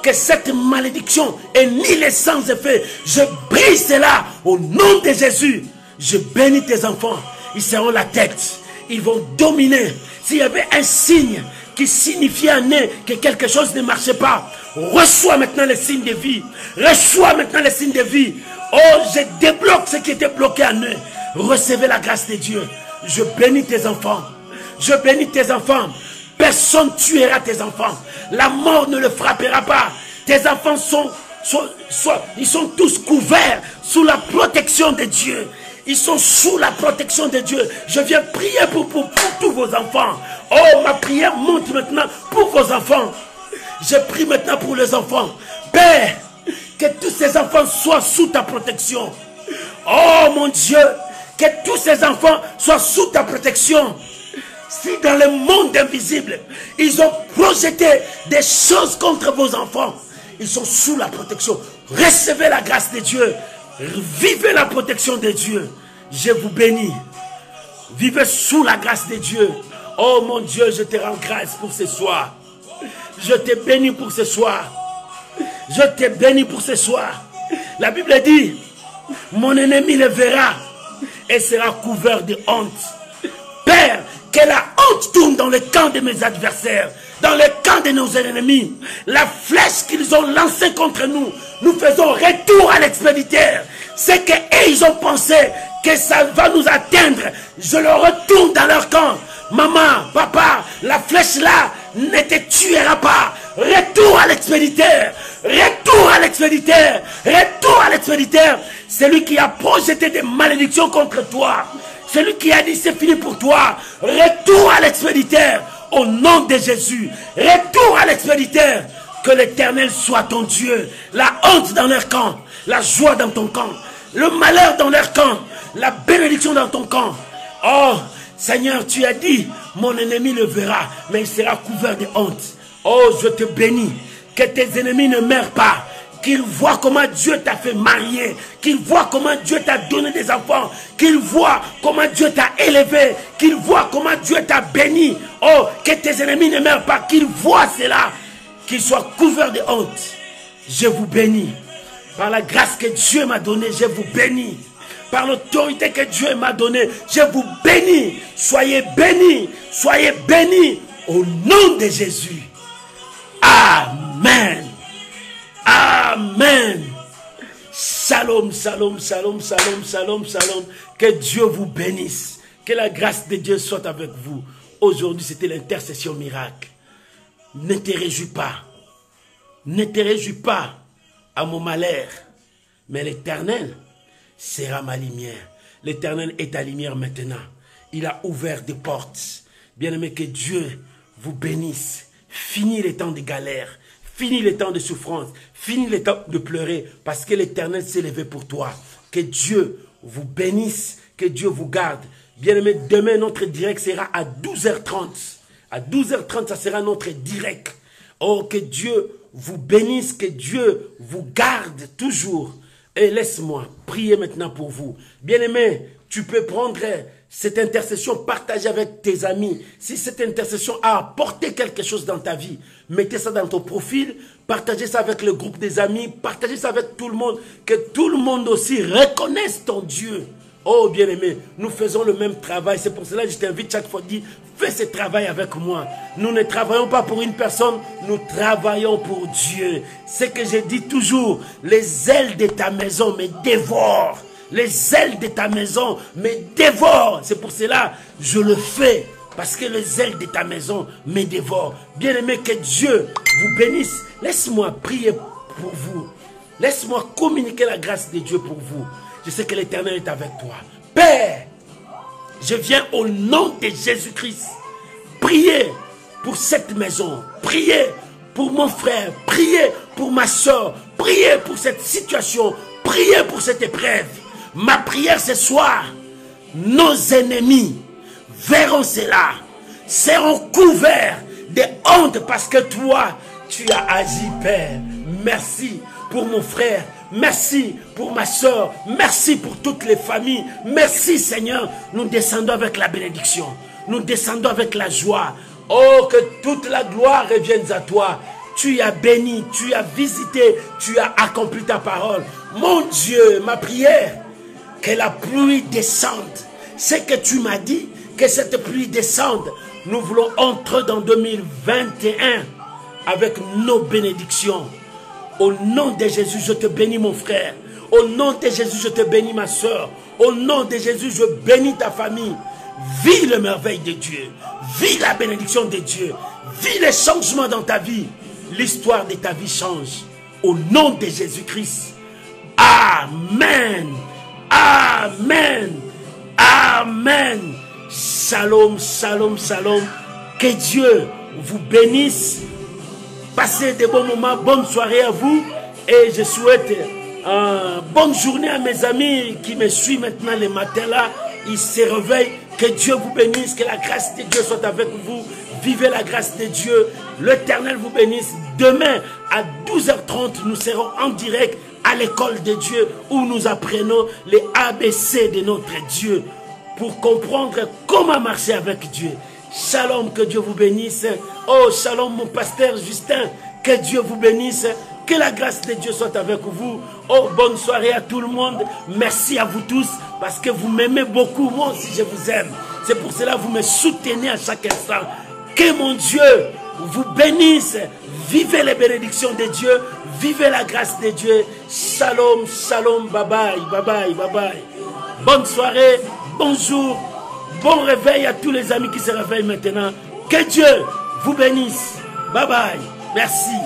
que cette malédiction est nihilée sans effet. Je brise cela au nom de Jésus. Je bénis tes enfants. Ils seront la tête. Ils vont dominer. S'il y avait un signe qui signifiait un nez que quelque chose ne marchait pas, reçois maintenant les signes de vie. Reçois maintenant les signes de vie. Oh, je débloque ce qui était bloqué à nez. Recevez la grâce de Dieu. Je bénis tes enfants. Je bénis tes enfants. Personne ne tuera tes enfants. La mort ne le frappera pas. Tes enfants ils sont tous couverts sous la protection de Dieu. Ils sont sous la protection de Dieu. Je viens prier pour tous vos enfants. Oh, ma prière monte maintenant pour vos enfants. Je prie maintenant pour les enfants. Père, que tous ces enfants soient sous ta protection. Oh mon Dieu, que tous ces enfants soient sous ta protection. Si dans le monde invisible, ils ont projeté des choses contre vos enfants, ils sont sous la protection. Recevez la grâce de Dieu. Vivez la protection de Dieu. Je vous bénis. Vivez sous la grâce de Dieu. Oh mon Dieu, je te rends grâce pour ce soir. Je te bénis pour ce soir. Je te bénis pour ce soir. La Bible dit, mon ennemi le verra et sera couvert de honte. Père, que la honte tourne dans le camp de mes adversaires, dans le camp de nos ennemis. La flèche qu'ils ont lancée contre nous, nous faisons retour à l'expéditeur. C'est qu'ils ont pensé que ça va nous atteindre. Je le retourne dans leur camp. Maman, papa, la flèche là ne te tuera pas. Retour à l'expéditeur. Retour à l'expéditeur. Retour à l'expéditeur. Celui qui a projeté des malédictions contre toi. Celui qui a dit c'est fini pour toi. Retour à l'expéditeur. Au nom de Jésus. Retour à l'expéditeur. Que l'Éternel soit ton Dieu. La honte dans leur camp, la joie dans ton camp, le malheur dans leur camp, la bénédiction dans ton camp. Oh, Seigneur, tu as dit, mon ennemi le verra, mais il sera couvert de honte. Oh, je te bénis. Que tes ennemis ne meurent pas. Qu'ils voient comment Dieu t'a fait marier. Qu'ils voient comment Dieu t'a donné des enfants. Qu'ils voient comment Dieu t'a élevé. Qu'ils voient comment Dieu t'a béni. Oh, que tes ennemis ne meurent pas. Qu'ils voient cela. Qu'ils soient couverts de honte. Je vous bénis. Par la grâce que Dieu m'a donnée, je vous bénis. Par l'autorité que Dieu m'a donnée, je vous bénis. Soyez bénis. Soyez bénis. Au nom de Jésus. Amen. Amen. Shalom, shalom, shalom, shalom, shalom, shalom. Que Dieu vous bénisse. Que la grâce de Dieu soit avec vous. Aujourd'hui, c'était l'intercession miracle. Ne te réjouis pas. Ne te réjouis pas à mon malheur. Mais l'Éternel sera ma lumière. L'Éternel est ta lumière maintenant. Il a ouvert des portes. Bien-aimé, que Dieu vous bénisse. Fini les temps de galère. Fini les temps de souffrance. Fini les temps de pleurer. Parce que l'Éternel s'est levé pour toi. Que Dieu vous bénisse. Que Dieu vous garde. Bien-aimé, demain, notre direct sera à 12h30. À 12h30, ça sera notre direct. Oh, que Dieu vous bénisse. Que Dieu vous garde toujours. Et laisse-moi prier maintenant pour vous. Bien-aimé, tu peux prendre cette intercession, partager avec tes amis. Si cette intercession a apporté quelque chose dans ta vie, mettez ça dans ton profil, partagez ça avec le groupe des amis, partagez ça avec tout le monde, que tout le monde aussi reconnaisse ton Dieu. Oh bien-aimé, nous faisons le même travail, c'est pour cela que je t'invite chaque fois, dis, fais ce travail avec moi. Nous ne travaillons pas pour une personne, nous travaillons pour Dieu. C'est que je dis toujours, les ailes de ta maison me dévorent. Les ailes de ta maison me dévorent. C'est pour cela que je le fais. Parce que les ailes de ta maison me dévorent. Bien-aimé, que Dieu vous bénisse. Laisse-moi prier pour vous. Laisse-moi communiquer la grâce de Dieu pour vous. Je sais que l'Éternel est avec toi. Père, je viens au nom de Jésus-Christ. Priez pour cette maison. Priez pour mon frère. Priez pour ma soeur. Priez pour cette situation. Priez pour cette épreuve. Ma prière ce soir, nos ennemis verront cela, seront couverts de honte parce que toi, tu as agi, Père. Merci pour mon frère, merci pour ma soeur, merci pour toutes les familles. Merci Seigneur, nous descendons avec la bénédiction, nous descendons avec la joie. Oh, que toute la gloire revienne à toi. Tu as béni, tu as visité, tu as accompli ta parole. Mon Dieu, ma prière, que la pluie descende. C'est que tu m'as dit, que cette pluie descende. Nous voulons entrer dans 2021 avec nos bénédictions. Au nom de Jésus, je te bénis mon frère. Au nom de Jésus, je te bénis ma soeur. Au nom de Jésus, je bénis ta famille. Vis le merveille de Dieu. Vis la bénédiction de Dieu. Vis les changements dans ta vie. L'histoire de ta vie change. Au nom de Jésus-Christ. Amen. Amen. Amen. Shalom, shalom, shalom. Que Dieu vous bénisse. Passez de bons moments. Bonne soirée à vous. Et je souhaite bonne journée à mes amis qui me suivent maintenant les matins là. Ils se réveillent. Que Dieu vous bénisse. Que la grâce de Dieu soit avec vous. Vivez la grâce de Dieu. L'Éternel vous bénisse. Demain à 12h30, nous serons en direct à l'école de Dieu où nous apprenons les ABC de notre Dieu pour comprendre comment marcher avec Dieu. Shalom, que Dieu vous bénisse. Oh, shalom mon pasteur Justin, que Dieu vous bénisse. Que la grâce de Dieu soit avec vous. Oh, bonne soirée à tout le monde. Merci à vous tous parce que vous m'aimez beaucoup. Moi aussi, je vous aime. C'est pour cela que vous me soutenez à chaque instant. Que mon Dieu vous bénisse. Vivez les bénédictions de Dieu. Vivez la grâce de Dieu. Shalom, shalom, bye bye, bye bye, bye bye. Bonne soirée, bonjour, bon réveil à tous les amis qui se réveillent maintenant. Que Dieu vous bénisse. Bye bye. Merci.